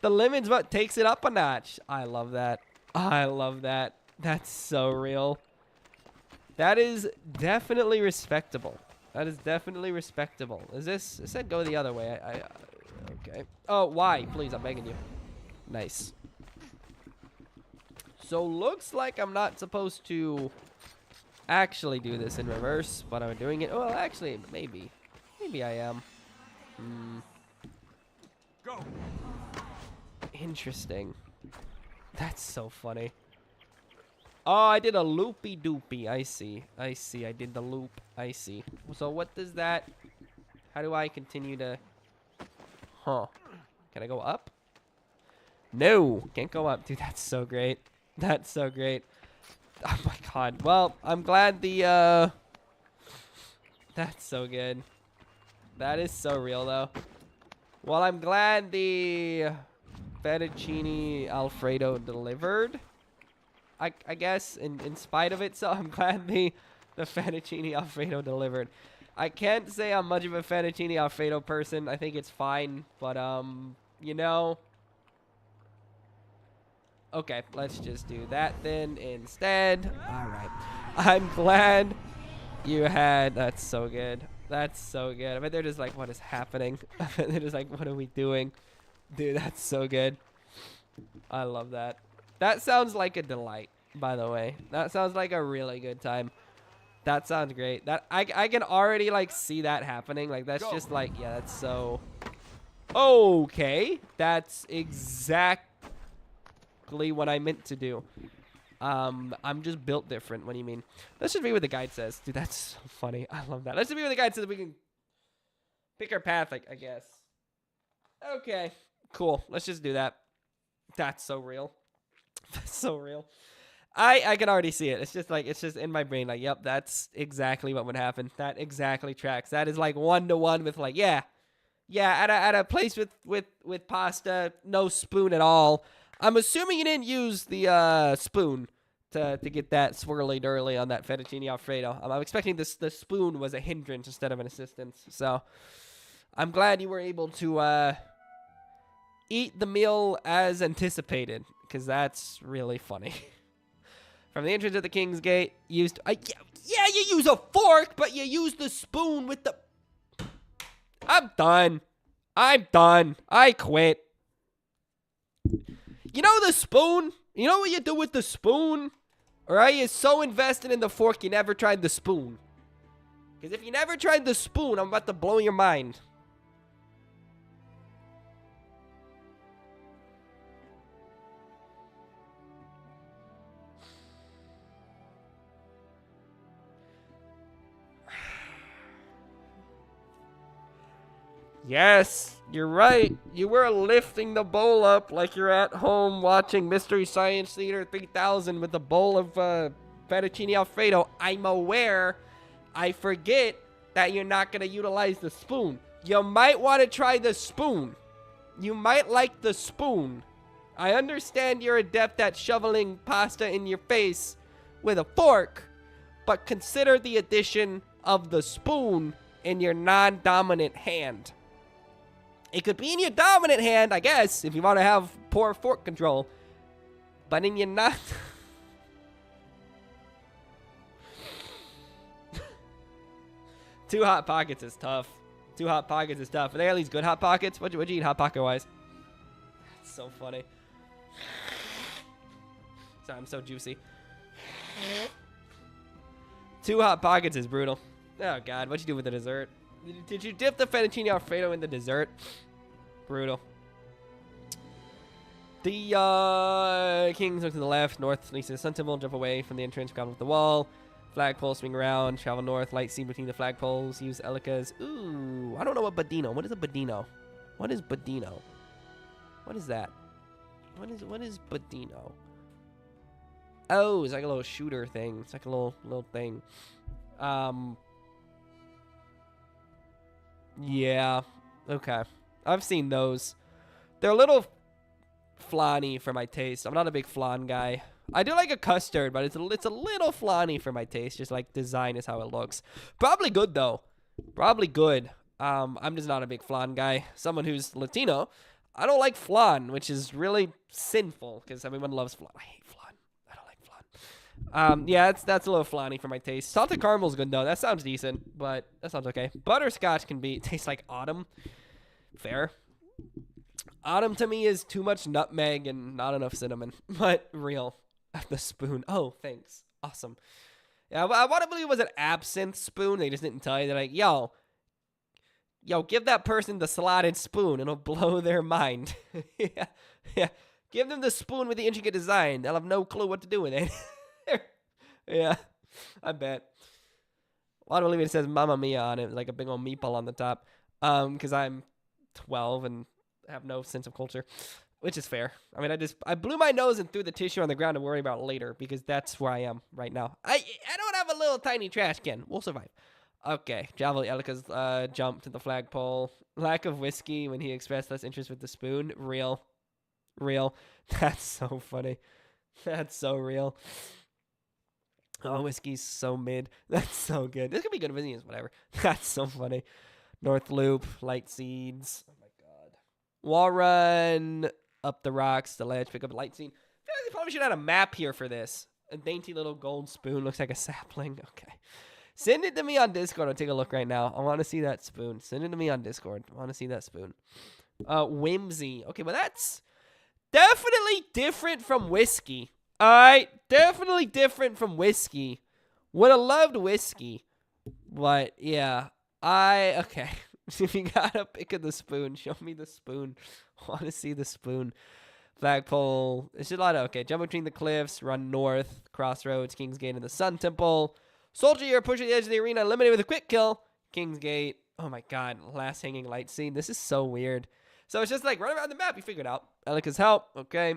The lemon's what takes it up a notch. I love that. I love that. That's so real. That is definitely respectable. That is definitely respectable. Is this? It said go the other way. Okay. Oh, why? Please, I'm begging you. Nice. So looks like I'm not supposed to actually do this in reverse, but I'm doing it. Well, actually, maybe. Maybe I am. Go. Interesting. That's so funny. Oh, I did a loopy doopy. I see. I see. I did the loop. I see. So what does that... How do I continue to... Huh. Can I go up? No. Can't go up. Dude, that's so great. That's so great. Oh my god. Well, I'm glad the... That's so good. That is so real, though. Well, I'm glad the fettuccine Alfredo delivered. I guess, in spite of it. So I'm glad the fettuccine Alfredo delivered. I can't say I'm much of a fettuccine Alfredo person. I think it's fine. But, you know. Okay, let's just do that then instead. All right. I'm glad you had... That's so good. That's so good. I bet they're just like, what is happening? I bet they're just like, what are we doing? Dude, that's so good. I love that. That sounds like a delight, by the way. That sounds like a really good time. That sounds great. That I can already like see that happening. Like that's just like, yeah, that's so okay. That's exactly what I meant to do. I'm just built different. What do you mean? Let's just read what the guide says. Dude, that's so funny. I love that. Let's just read what the guide says. We can pick our path, I guess. Okay, cool. Let's just do that. That's so real. That's so real. I can already see it. It's just like, it's just in my brain. Like, yep, that's exactly what would happen. That exactly tracks. That is like 1-to-1 with like, yeah, at a place with pasta, no spoon at all. I'm assuming you didn't use the spoon to get that swirly dirly on that fettuccine Alfredo. I'm expecting the spoon was a hindrance instead of an assistance. So I'm glad you were able to eat the meal as anticipated, because that's really funny. From the entrance of the King's Gate, used... yeah, you use a fork, but you use the spoon with the... I'm done. I quit. You know the spoon? You know what you do with the spoon? Alright, you're so invested in the fork, you never tried the spoon. Because if you never tried the spoon, I'm about to blow your mind. Yes, you're right. You were lifting the bowl up like you're at home watching Mystery Science Theater 3000 with a bowl of fettuccine Alfredo. I'm aware. I forget that you're not going to utilize the spoon. You might want to try the spoon. You might like the spoon. I understand you're adept at shoveling pasta in your face with a fork, but consider the addition of the spoon in your non-dominant hand. It could be in your dominant hand, I guess, if you want to have poor fork control. But in your not... Two Hot Pockets is tough. Two Hot Pockets is tough. Are they at least good Hot Pockets? What'd you eat Hot Pocket-wise? That's so funny. Sorry, I'm so juicy. Two Hot Pockets is brutal. Oh, God. What'd you do with the dessert? Did you dip the fettuccine Alfredo in the dessert? Brutal. The kings look to the left, north, leads to the Sun Temple, jump away from the entrance, grab with the wall. Flagpole, swing around, travel north, light seen between the flagpoles, use Elikas. Ooh, I don't know what Badino. What is a Badino? What is Badino? What is that? What is Badino? Oh, it's like a little shooter thing. It's like a little thing. Yeah. Okay. I've seen those. They're a little flanny for my taste. I'm not a big flan guy. I do like a custard, but it's a little flanny for my taste. Just like design is how it looks. Probably good though. Probably good. I'm just not a big flan guy. Someone who's Latino, I don't like flan, which is really sinful because everyone loves flan. I hate flan. I don't like flan. Yeah, that's a little flanny for my taste. Salted caramel's good though. That sounds decent, but that sounds okay. Butterscotch can taste like autumn. Fair. Autumn to me is too much nutmeg and not enough cinnamon, but real. The spoon. Oh, thanks. Awesome. Yeah, I want to believe it was an absinthe spoon. They just didn't tell you. They're like, yo, give that person the slotted spoon. It'll blow their mind. Yeah. Give them the spoon with the intricate design. They'll have no clue what to do with it. Yeah, I bet. Well, I don't believe it says Mamma Mia on it, like a big old meatball on the top. Because I'm 12 and have no sense of culture, which is fair. I mean, I blew my nose and threw the tissue on the ground to worry about it later because that's where I am right now. I don't have a little tiny trash can. We'll survive. Okay, Javelin Elika's jump to the flagpole. Lack of whiskey when he expressed less interest with the spoon. Real. That's so funny. That's so real. Oh, whiskey's so mid. That's so good. This could be good business, whatever. That's so funny. North Loop, light seeds. Oh my god. Wall run up the rocks, the ledge, pick up a light seed. I feel like they probably should have had a map here for this. A dainty little gold spoon. Looks like a sapling. Okay. Send it to me on Discord. I'll take a look right now. I want to see that spoon. Send it to me on Discord. I want to see that spoon. Whimsy. Okay, but that's definitely different from whiskey. All right, definitely different from whiskey. Would have loved whiskey, but yeah, okay. If you got a pick of the spoon, show me the spoon. Want to see the spoon. Flagpole. It's just a lot of okay. Jump between the cliffs, run north, crossroads, King's Gate, and the Sun Temple. Soldier, you're pushing the edge of the arena, eliminated with a quick kill. King's Gate. Oh my god, last hanging light scene. This is so weird. So it's just like run around the map. You figure it out. Elika's help. Okay.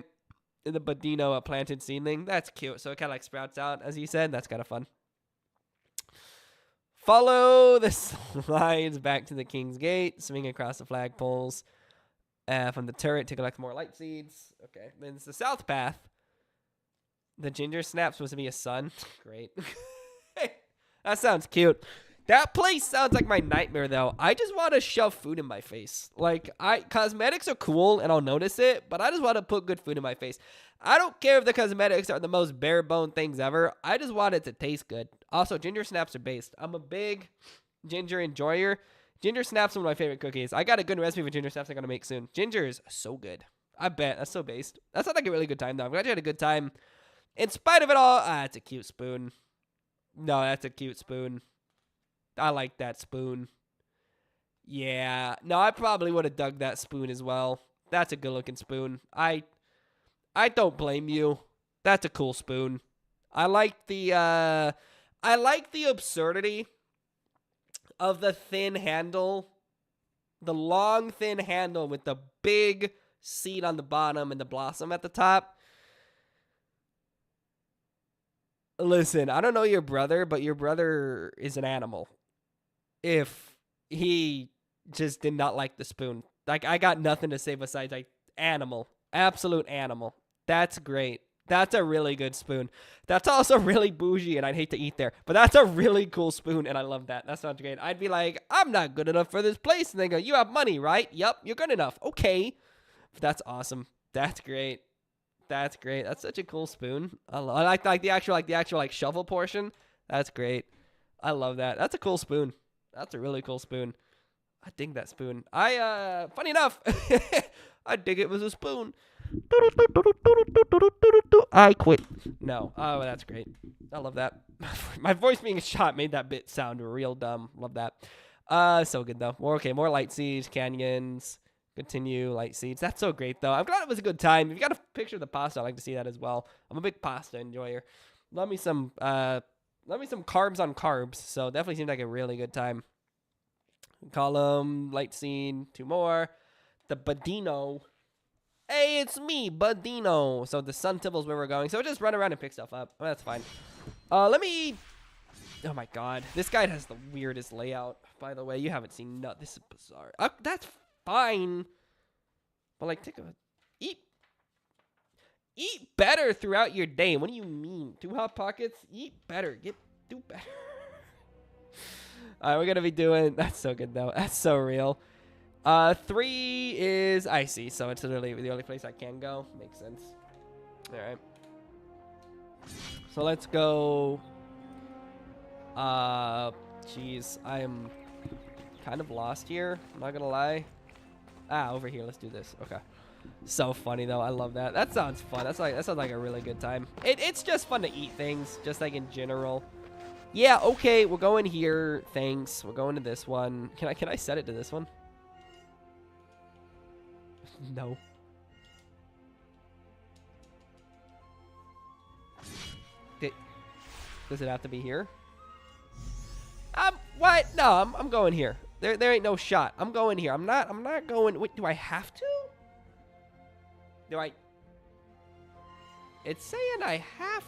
In the Badino, a planted seedling. That's cute. So it kind of like sprouts out, as you said. That's kind of fun. Follow the slides back to the King's Gate. Swing across the flagpoles from the turret to collect more light seeds. Okay. Then it's the south path. The ginger snap's supposed to be a sun. Great. That sounds cute. That place sounds like my nightmare, though. I just want to shove food in my face. Like, cosmetics are cool, and I'll notice it, but I just want to put good food in my face. I don't care if the cosmetics are the most bare-bone things ever. I just want it to taste good. Also, ginger snaps are based. I'm a big ginger enjoyer. Ginger snaps are one of my favorite cookies. I got a good recipe for ginger snaps I'm going to make soon. Ginger is so good. I bet. That's so based. That sounds like a really good time, though. I'm glad you had a good time. In spite of it all, that's a cute spoon. No, that's a cute spoon. I like that spoon. Yeah. No, I probably would have dug that spoon as well. That's a good-looking spoon. I don't blame you. That's a cool spoon. I like the absurdity of the thin handle. The long, thin handle with the big seed on the bottom and the blossom at the top. Listen, I don't know your brother, but your brother is an animal. If he just did not like the spoon. Like, I got nothing to say besides, like, animal. Absolute animal. That's great. That's a really good spoon. That's also really bougie, and I'd hate to eat there. But that's a really cool spoon, and I love that. That sounds great. I'd be like, I'm not good enough for this place. And they go, you have money, right? Yep, you're good enough. Okay. That's awesome. That's great. That's great. That's such a cool spoon. I like the actual shovel portion. That's great. I love that. That's a cool spoon. That's a really cool spoon. I dig that spoon. Funny enough, I dig it with a spoon. I quit. No. Oh, that's great. I love that. My voice being shot made that bit sound real dumb. Love that. So good though. More light seeds, canyons. Continue light seeds. That's so great though. I'm glad it was a good time. If you got a picture of the pasta, I'd like to see that as well. I'm a big pasta enjoyer. Love me some carbs on carbs. So definitely seemed like a really good time. Column, light scene, 2 more. The Badino. Hey, it's me, Badino. So the Sun Temple's where we're going. So we'll just run around and pick stuff up. Oh, that's fine. Oh my god. This guide has the weirdest layout, by the way. You haven't seen this is bizarre. That's fine. But like eat better throughout your day. What do you mean? 2 hot pockets? Eat better. Do better. Alright, we're gonna be doing that's so good though. That's so real. 3 is icy, so it's literally the only place I can go. Makes sense. Alright. So let's go. Jeez, I am kind of lost here. I'm not gonna lie. Over here. Let's do this. Okay. So funny though. I love that. That sounds fun. That sounds like a really good time. It's just fun to eat things, just like in general. Yeah. Okay. We're going here. Thanks. We're going to this one. Can I set it to this one? No. Does it have to be here? What? No, I'm going here. There ain't no shot. I'm going here. I'm not going. Wait, do I have to? Do I? It's saying I have.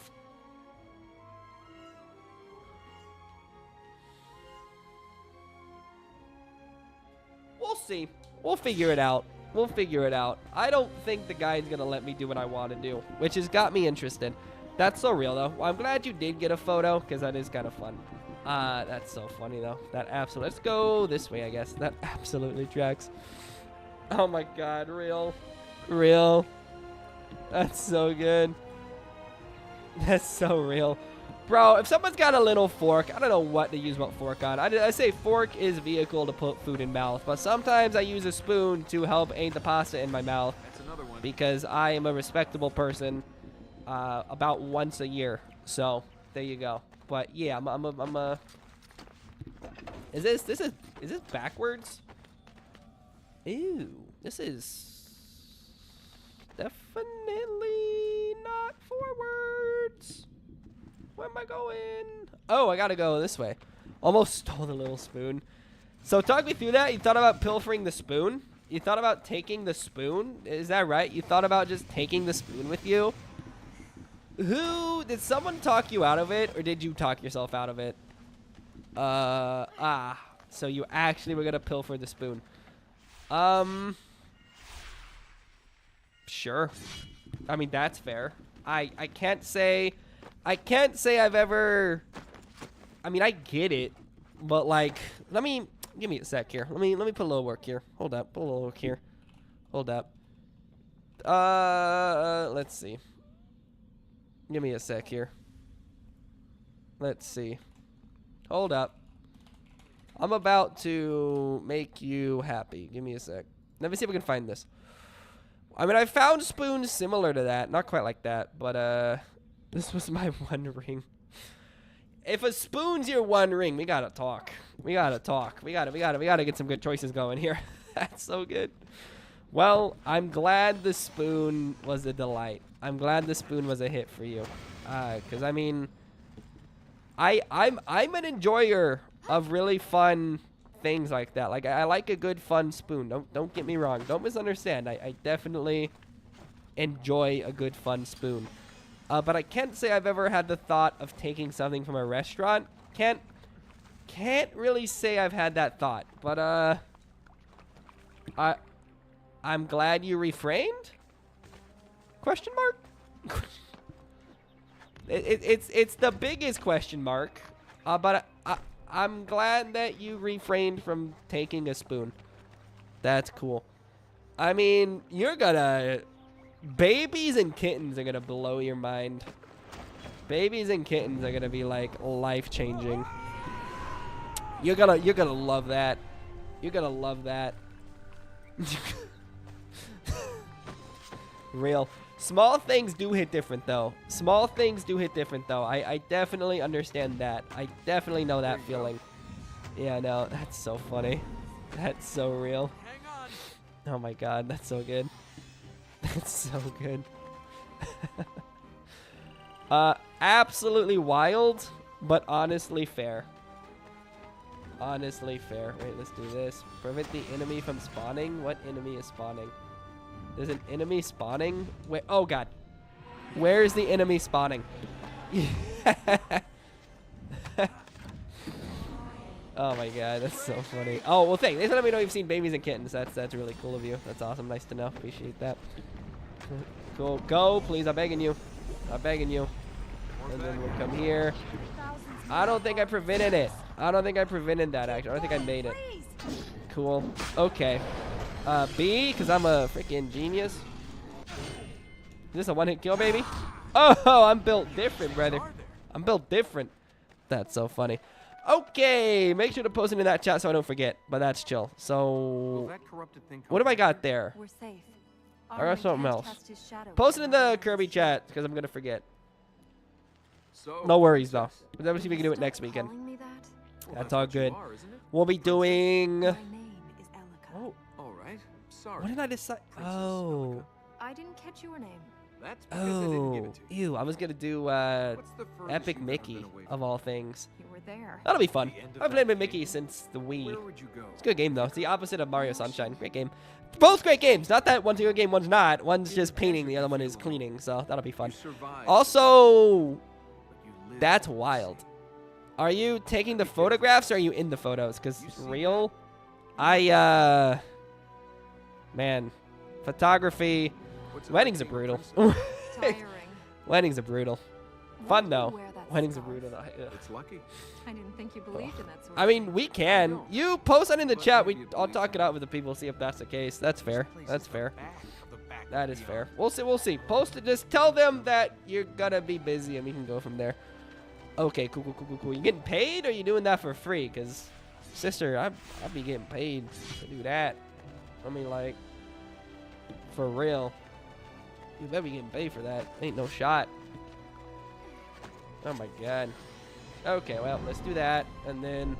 We'll see. We'll figure it out. We'll figure it out. I don't think the guy's gonna let me do what I want to do, which has got me interested. That's so real, though. Well, I'm glad you did get a photo, because that is kind of fun. That's so funny, though. That absolutely... Let's go this way, I guess. That absolutely tracks. Oh, my God. Real. Real. That's so good. That's so real. Bro, if someone's got a little fork, I don't know what to use what fork on. I say fork is vehicle to put food in mouth, but sometimes I use a spoon to help aid the pasta in my mouth. That's another one. Because I am a respectable person about once a year. So, there you go. But yeah, I'm a Is this backwards? Ew, this is definitely not forwards. Where am I going? Oh, I gotta go this way. Almost stole the little spoon. So talk me through that. You thought about pilfering the spoon? You thought about taking the spoon? Is that right? You thought about just taking the spoon with you? Did someone talk you out of it, or did you talk yourself out of it? So you actually were gonna pilfer the spoon. Sure. I mean, that's fair. I can't say I've ever, I mean, I get it, but like, give me a sec here. Let me put a little work here. Hold up, put a little work here. Hold up. Let's see. Give me a sec here. Let's see. Hold up. I'm about to make you happy. Give me a sec. Let me see if we can find this. I mean, I found spoons similar to that. Not quite like that, but, this was my one ring. If a spoon's your one ring, we gotta talk. We gotta talk. We gotta get some good choices going here. That's so good. Well, I'm glad the spoon was a delight. I'm glad the spoon was a hit for you. Cause I mean, I'm an enjoyer of really fun things like that. Like I like a good fun spoon. Don't get me wrong. Don't misunderstand. I definitely enjoy a good fun spoon. But I can't say I've ever had the thought of taking something from a restaurant. Can't really say I've had that thought. But I'm glad you refrained? Question mark? It's the biggest question mark. But I'm glad that you refrained from taking a spoon. That's cool. I mean, babies and kittens are gonna blow your mind. Babies and kittens are gonna be like life-changing. You're gonna love that. You're gonna love that. Real. Small things do hit different though. Small things do hit different though. I definitely understand that. I definitely know that feeling. Yeah, no, that's so funny. That's so real. Hang on. Oh my god, that's so good. That's so good. Absolutely wild, but honestly fair. Honestly fair. Wait, let's do this. Prevent the enemy from spawning. What enemy is spawning? There's an enemy spawning? Wait, oh god. Where is the enemy spawning? Oh my god, that's so funny. Oh, well thanks. They let me know you've seen babies and kittens. That's really cool of you. That's awesome. Nice to know. Appreciate that. Cool. Go, please. I'm begging you. I'm begging you. And then we'll come here. I don't think I prevented it. I don't think I prevented that, actually. I don't think I made it. Cool. Okay. B, because I'm a freaking genius. Is this a one-hit kill, baby? Oh, I'm built different, brother. I'm built different. That's so funny. Okay, make sure to post it in that chat so I don't forget. But that's chill. So, what have I got there? We're safe. Or got something else. Post it in the Kirby chat because I'm gonna forget. No worries though. Let's see if we can do it next weekend. That's all good. We'll be doing. My name is Elika. Oh, All right. Sorry. what did I decide? Oh, I didn't catch your name. That's because I didn't give Oh, it to you. ew. I was going to do What's the furthest Epic you've ever Mickey, been away of from all things. You were there. That'll be fun. The end of I've played that with Mickey game? since the Wii. Where would you go? It's a good game, though. It's the opposite of Mario Sunshine. Great game. Both great games. Not that one's a good game, one's not. One's just painting, the other one is cleaning, so that'll be fun. You survived, Also, but you lived that's to see wild. it. Are you taking the photographs or are you in the photos? Because You see real, man, photography, What's it weddings are like being a brutal. princess? Tiring. Weddings are brutal. Why Fun, do you though. wear that Weddings are scarf? brutal, though. Ugh. It's lucky. I didn't think you believed in that sort I of mean, thing. we can. know. You post that in the But chat. maybe it I'll believes talk it in out it. with the people, see if that's the case. That's fair. This place That's is the fair. back of the back That of is the fair. army. We'll see. We'll see. Post it. Just tell them that you're gonna be busy, and we can go from there. Okay. Cool. Cool. Cool. Cool. Cool. You getting paid, or you doing that for free? Cause, sister, I'd be getting paid to do that. I mean, like, for real. You better be getting paid for that. Ain't no shot. Oh my god. Okay. Well, let's do that, and then.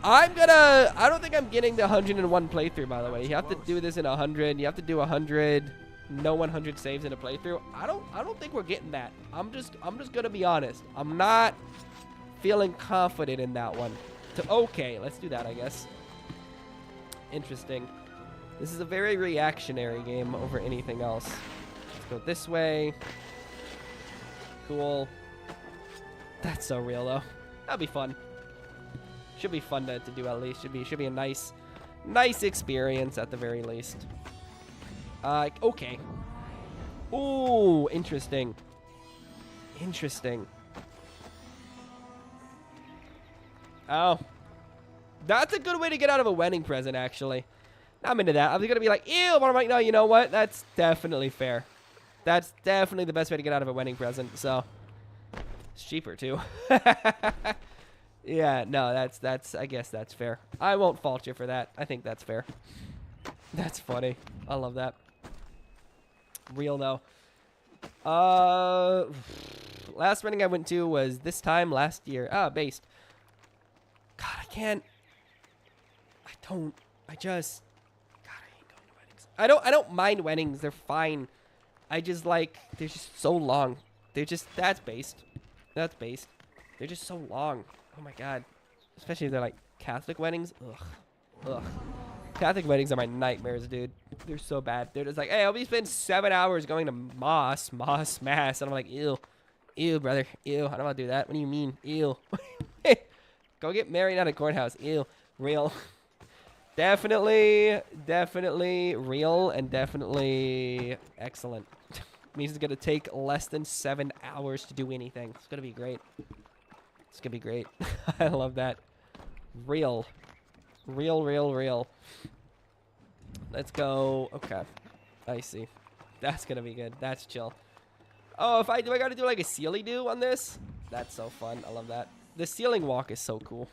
I don't think I'm getting the 101 playthrough, by the way. You have to do this in 100. You have to do 100, no 100 saves in a playthrough. I don't think we're getting that. I'm just gonna be honest. I'm not feeling confident in that one. Okay, let's do that, I guess. Interesting. This is a very reactionary game over anything else. Let's go this way. Cool. That's so real, though. That'll be fun. Should be fun to do at least. Should be a nice experience at the very least. Okay. Ooh, interesting. Interesting. Oh. That's a good way to get out of a wedding present, actually. I'm into that. I was going to be like, ew, but I'm like, no, you know what? That's definitely fair. That's definitely the best way to get out of a wedding present, so. It's cheaper, too. Yeah, no, that's I guess that's fair. I won't fault you for that. I think that's fair. That's funny. I love that. Real though. Last running I went to was this time last year. Based. God, I can't. I just God, I hate going to weddings. I don't mind weddings. They're fine. I just like they're just so long. That's based. That's based. They're just so long. Oh my god. Especially if they're like Catholic weddings. Ugh. Ugh. Catholic weddings are my nightmares, dude. They're so bad. They're just like, hey, I'll be spending 7 hours going to mass. And I'm like, ew. Ew, brother. Ew. I don't want to do that. What do you mean? Ew. Go get married at a courthouse. Ew. Real. Definitely real and definitely excellent. Means it's going to take less than 7 hours to do anything. It's going to be great. It's going to be great. I love that. Real. Let's go. Okay. I see. That's going to be good. That's chill. Oh, do I got to do like a Sealy do on this? That's so fun. I love that. The ceiling walk is so cool.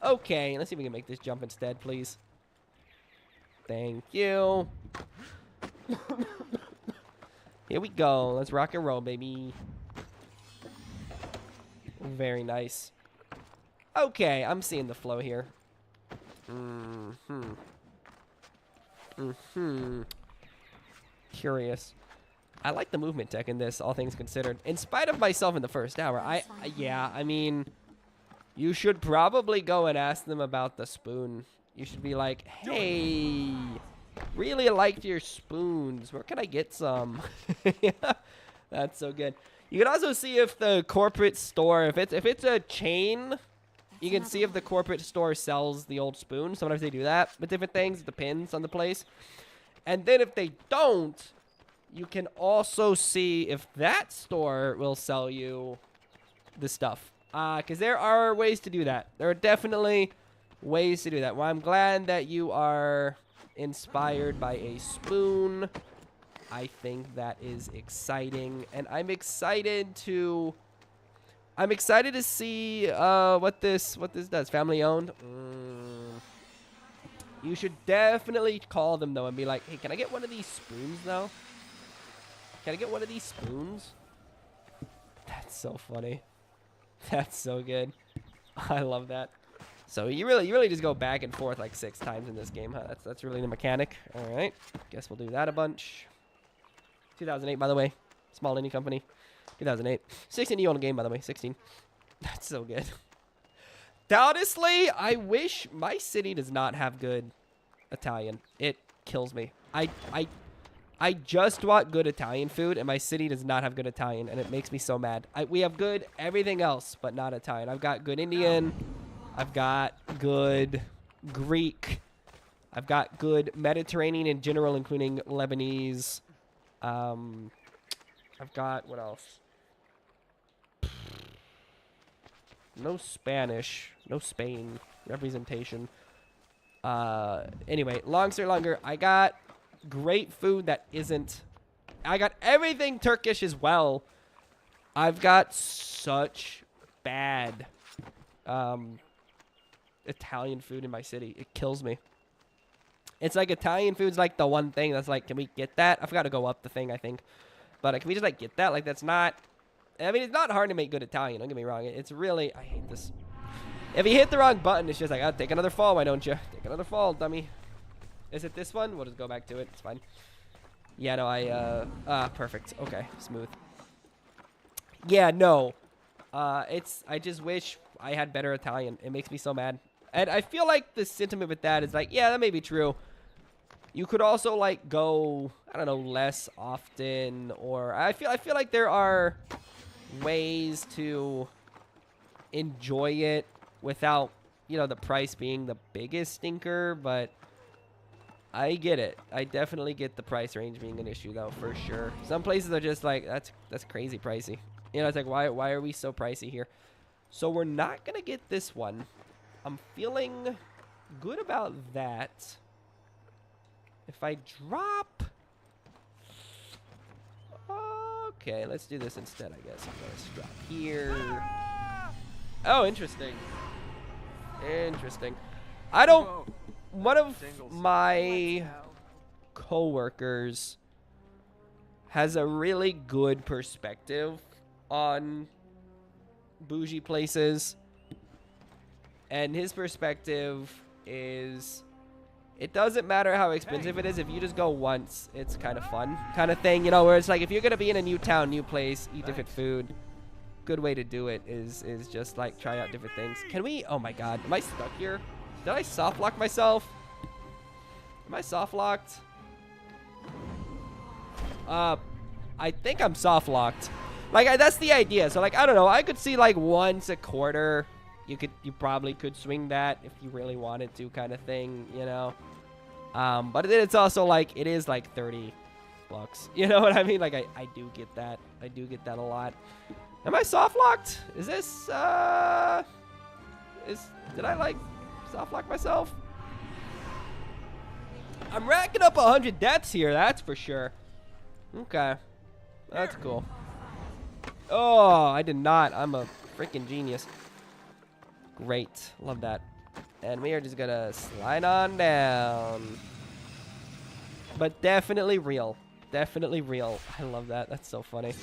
Okay. Let's see if we can make this jump instead, please. Thank you. Here we go. Let's rock and roll, baby. Very nice. Okay, I'm seeing the flow here. Curious. I like the movement tech in this, all things considered. In spite of myself in the first hour, I mean, you should probably go and ask them about the spoon. You should be like, hey, really liked your spoons. Where can I get some? That's so good. You can also see if the corporate store, if it's a chain, you can see if the corporate store sells the old spoon. Sometimes they do that with different things. It depends on the place. And then if they don't, you can also see if that store will sell you the stuff. Because there are ways to do that. There are definitely ways to do that. Well, I'm glad that you are inspired by a spoon. I think that is exciting, and I'm excited to see what this does. Family owned. You should definitely call them though and be like, hey, can I get one of these spoons though? Can I get one of these spoons? That's so funny. That's so good. I love that. So you really just go back and forth like 6 times in this game, huh? That's really the mechanic. All right. Guess we'll do that a bunch. 2008, by the way. Small indie company. 2008. 16-year-old game, by the way. 16. That's so good. Honestly, I wish my city does not have good Italian. It kills me. I just want good Italian food, and my city does not have good Italian, and it makes me so mad. We have good everything else, but not Italian. I've got good Indian. I've got good Greek. I've got good Mediterranean in general, including Lebanese. I've got, what else? No Spanish. No Spain representation. Anyway, long story longer, I got great food that isn't... I got everything Turkish as well. I've got such bad Italian food in my city. It kills me. It's like Italian food's like the one thing that's like, can we get that? I forgot to go up the thing, I think. But can we just like get that? Like that's not... I mean, it's not hard to make good Italian. Don't get me wrong. It's really... I hate this. If you hit the wrong button, it's just like, oh, take another fall, why don't you? Take another fall, dummy. Is it this one? We'll just go back to it. It's fine. Yeah, no, perfect. Okay, smooth. Yeah, no. I just wish I had better Italian. It makes me so mad. And I feel like the sentiment with that is like, yeah, that may be true. You could also like go, I don't know, less often, or I feel like there are ways to enjoy it without, you know, the price being the biggest stinker, but I get it. I definitely get the price range being an issue though, for sure. Some places are just like, that's crazy pricey. You know, it's like, why are we so pricey here? So we're not gonna get this one. I'm feeling good about that. If I drop... Okay, let's do this instead, I guess. I'm gonna drop here. Oh, interesting. Interesting. I don't... One of my coworkers has a really good perspective on bougie places. And his perspective is, it doesn't matter how expensive it is. If you just go once, it's kind of fun kind of thing, you know, where it's like if you're going to be in a new town, new place, eat different food, good way to do it is just like try out different things. Can we, oh my God, am I stuck here? Did I soft lock myself? Am I soft locked? I think I'm soft locked. Like that's the idea. So like, I don't know. I could see like once a quarter. You probably could swing that if you really wanted to, kind of thing, you know. But then it's also like it is like $30. You know what I mean? Like I do get that. I do get that a lot. Am I soft locked? Is this did I like soft lock myself? I'm racking up 100 deaths here, that's for sure. Okay. That's cool. Oh, I did not. I'm a freaking genius. Great. Love that. And we are just gonna slide on down. But definitely real. Definitely real. I love that. That's so funny.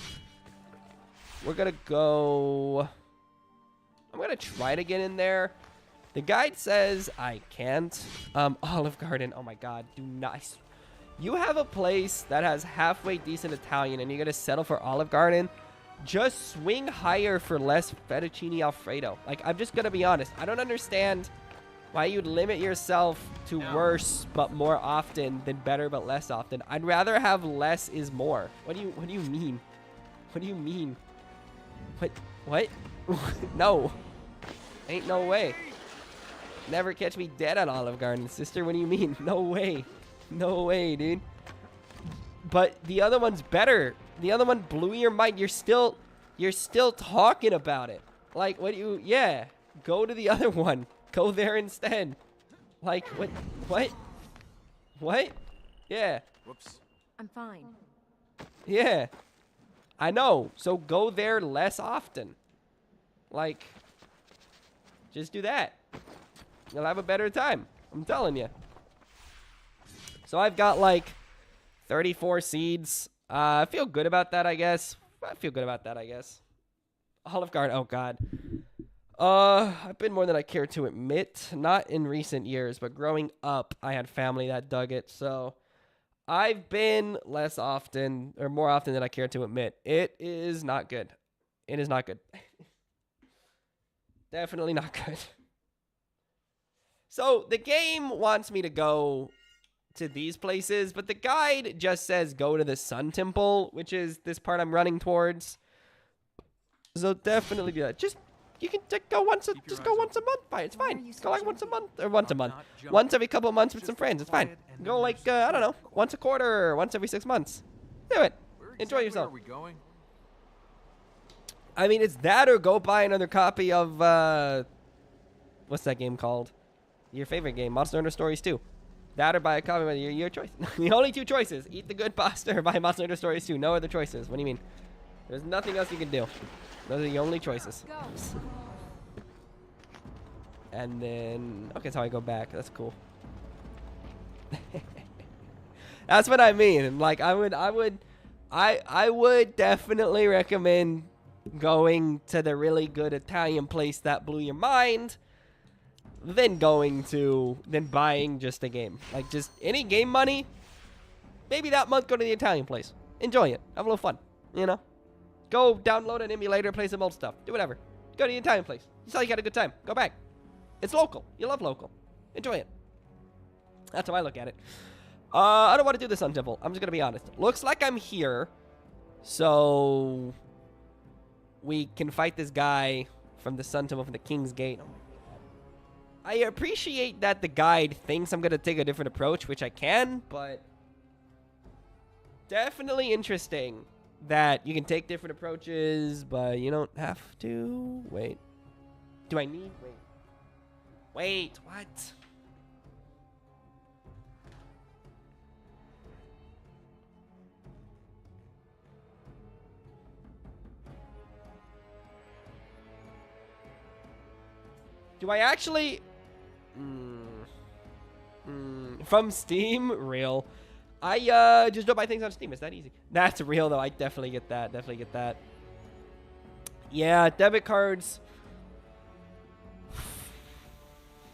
We're gonna go... I'm gonna try to get in there. The guide says I can't. Olive Garden. Oh my God. Do not... You have a place that has halfway decent Italian and you're gonna settle for Olive Garden? Just swing higher for less fettuccine Alfredo. Like, I'm just gonna be honest. I don't understand why you'd limit yourself to worse but more often than better but less often. I'd rather have less is more. What do you mean? What do you mean? What? No. Ain't no way. Never catch me dead at Olive Garden, sister. What do you mean? No way. No way, dude. But the other one's better. The other one blew your mind. You're still talking about it. Like, what do you... Yeah. Go to the other one. Go there instead. Like, what? What? Yeah. Whoops. I'm fine. Yeah. I know. So go there less often. Like, just do that. You'll have a better time. I'm telling you. So I've got like 34 seeds. I feel good about that, I guess. Olive Garden. Oh, God. I've been more than I care to admit. Not in recent years, but growing up, I had family that dug it. So I've been less often, or more often than I care to admit. It is not good. It is not good. Definitely not good. So the game wants me to go to these places, but the guide just says go to the Sun Temple, which is this part I'm running towards. So definitely do that. Just you can go once a month. Fine, it's fine. Go like once a month or once a month. Once every couple of months with some friends. It's fine. Go like I don't know, once a quarter or once every 6 months. Do it. Enjoy yourself. Where are we going? I mean, it's that or go buy another copy of what's that game called? Your favorite game, Monster Hunter Stories 2. That or buy a copy of your choice. The only two choices: eat the good pasta or buy Monster Hunter Stories 2. No other choices. What do you mean? There's nothing else you can do. Those are the only choices. Go. And then, okay, that's how I go back. That's cool. That's what I mean. Like, I would definitely recommend going to the really good Italian place that blew your mind, then buying just a game. Like, just any game money. Maybe that month, go to the Italian place. Enjoy it. Have a little fun. You know? Go download an emulator, play some old stuff. Do whatever. Go to the Italian place. You saw you had a good time. Go back. It's local. You love local. Enjoy it. That's how I look at it. I don't want to do this on Temple. I'm just going to be honest. Looks like I'm here. So we can fight this guy from the Sun Temple from the King's Gate. I appreciate that the guide thinks I'm going to take a different approach, which I can, but definitely interesting that you can take different approaches, but you don't have to. Wait. Do I need? Wait, what? Do I actually? From Steam? Real. I just don't buy things on Steam. It's that easy. That's real, though. I definitely get that. Definitely get that. Yeah, debit cards.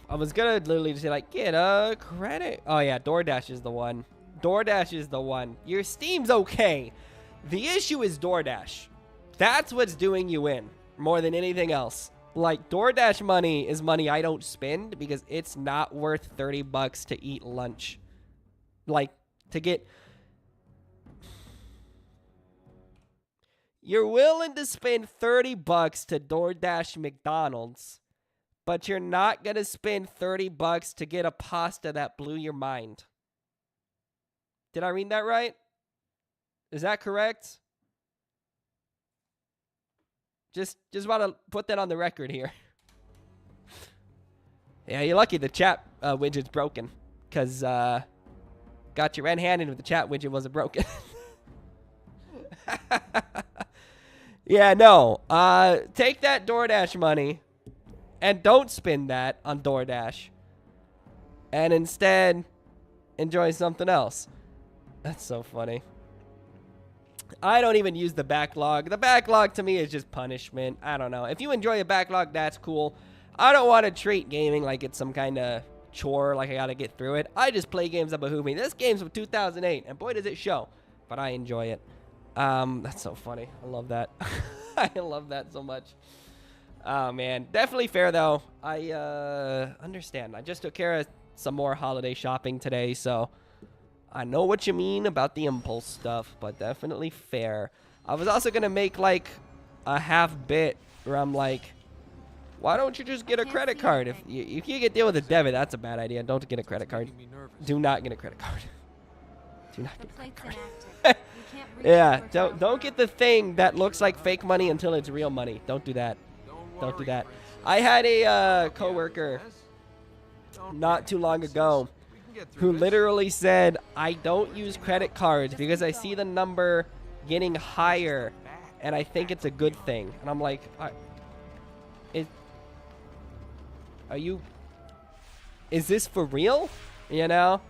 I was gonna literally just say, like, get a credit. Oh, yeah, DoorDash is the one. DoorDash is the one. Your Steam's okay. The issue is DoorDash. That's what's doing you in more than anything else. Like, DoorDash money is money I don't spend because it's not worth $30 to eat lunch. Like, to get... You're willing to spend $30 to DoorDash McDonald's, but you're not going to spend $30 to get a pasta that blew your mind. Did I read that right? Is that correct? Just want to put that on the record here. Yeah, you're lucky the chat widget's broken. Because got you red-handed if the chat widget wasn't broken. Yeah, no. Take that DoorDash money and don't spend that on DoorDash. And instead, enjoy something else. That's so funny. I don't even use the backlog. The backlog to me is just punishment. I don't know. If you enjoy a backlog, that's cool. I don't want to treat gaming like it's some kind of chore, like I got to get through it. I just play games that behoove me. This game's from 2008, and boy, does it show. But I enjoy it. That's so funny. I love that. I love that so much. Oh, man. Definitely fair, though. I understand. I just took care of some more holiday shopping today, so I know what you mean about the impulse stuff, but definitely fair. I was also going to make, like, a half bit where I'm like, why don't you just get a credit card? If you can't deal with a debit, that's a bad idea. Don't get a credit card. Do not get a credit card. Do not get a credit card. Yeah, don't get the thing that looks like fake money until it's real money. Don't do that. Don't do that. I had a coworker not too long ago who literally said, I don't use credit cards because I see the number getting higher and I think it's a good thing. And I'm like, is this for real? You know?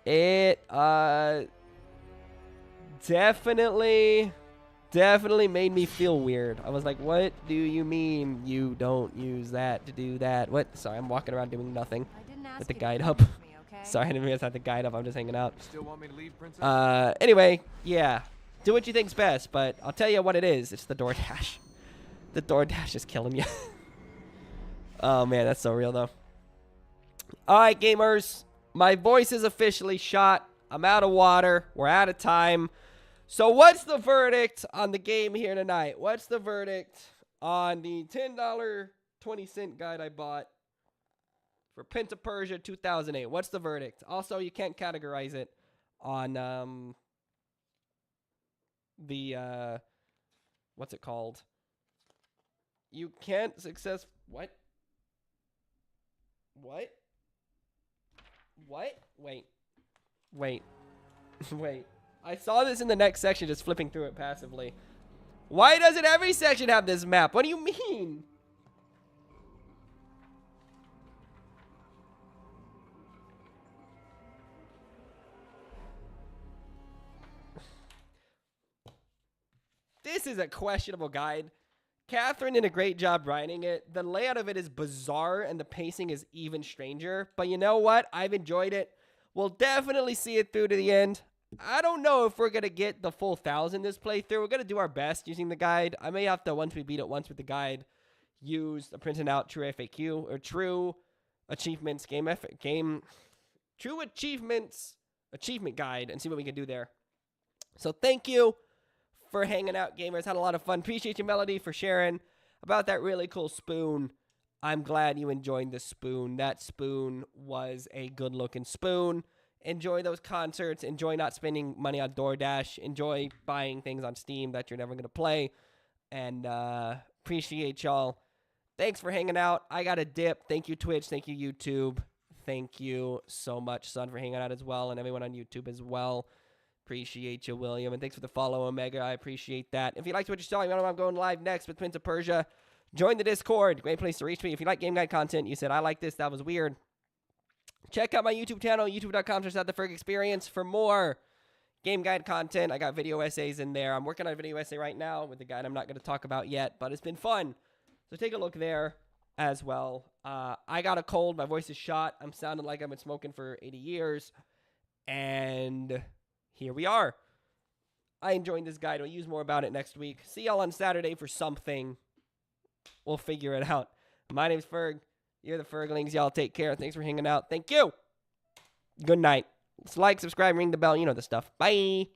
It definitely made me feel weird. I was like, what do you mean you don't use that to do that? What? Sorry, I'm walking around doing nothing with the guide up. Sorry, I didn't realize I had the guide up. I'm just hanging out. You still want me to leave, Princess? Anyway, yeah. Do what you think's best, but I'll tell you what it is. It's the DoorDash. The DoorDash is killing you. Oh, man, that's so real, though. All right, gamers. My voice is officially shot. I'm out of water. We're out of time. So what's the verdict on the game here tonight? What's the verdict on the $10.20 guide I bought for Prince of Persia 2008? What's the verdict? Also, you can't categorize it on the what's it called? You can't what? What? Wait. Wait. Wait. I saw this in the next section, just flipping through it passively. Why doesn't every section have this map? What do you mean? This is a questionable guide. Catherine did a great job writing it. The layout of it is bizarre, and the pacing is even stranger. But you know what? I've enjoyed it. We'll definitely see it through to the end. I don't know if we're going to get the full 1,000 this playthrough. We're going to do our best using the guide. I may have to, once we beat it once with the guide, use a printing out true FAQ or true achievements true achievements achievement guide and see what we can do there. So thank you for hanging out, gamers. Had a lot of fun. Appreciate you, Melody, for sharing about that really cool spoon. I'm glad you enjoyed the spoon. That spoon was a good-looking spoon. Enjoy those concerts. Enjoy not spending money on DoorDash. Enjoy buying things on Steam that you're never going to play. And appreciate y'all. Thanks for hanging out. I got a dip. Thank you, Twitch. Thank you, YouTube. Thank you so much, Son, for hanging out as well, and everyone on YouTube as well. Appreciate you, William. And thanks for the follow, Omega. I appreciate that. If you liked what you saw, you know I'm going live next with Prince of Persia. Join the Discord. Great place to reach me. If you like game guide content, you said, I like this, that was weird. Check out my YouTube channel, youtube.com/TheFergExperience for more game guide content. I got video essays in there. I'm working on a video essay right now with a guide I'm not going to talk about yet, but it's been fun. So take a look there as well. I got a cold. My voice is shot. I'm sounding like I've been smoking for 80 years. And here we are. I enjoyed this guide. I'll use more about it next week. See y'all on Saturday for something. We'll figure it out. My name's Ferg. You're the Ferglings. Y'all take care. Thanks for hanging out. Thank you. Good night. Like, subscribe, ring the bell. You know the stuff. Bye.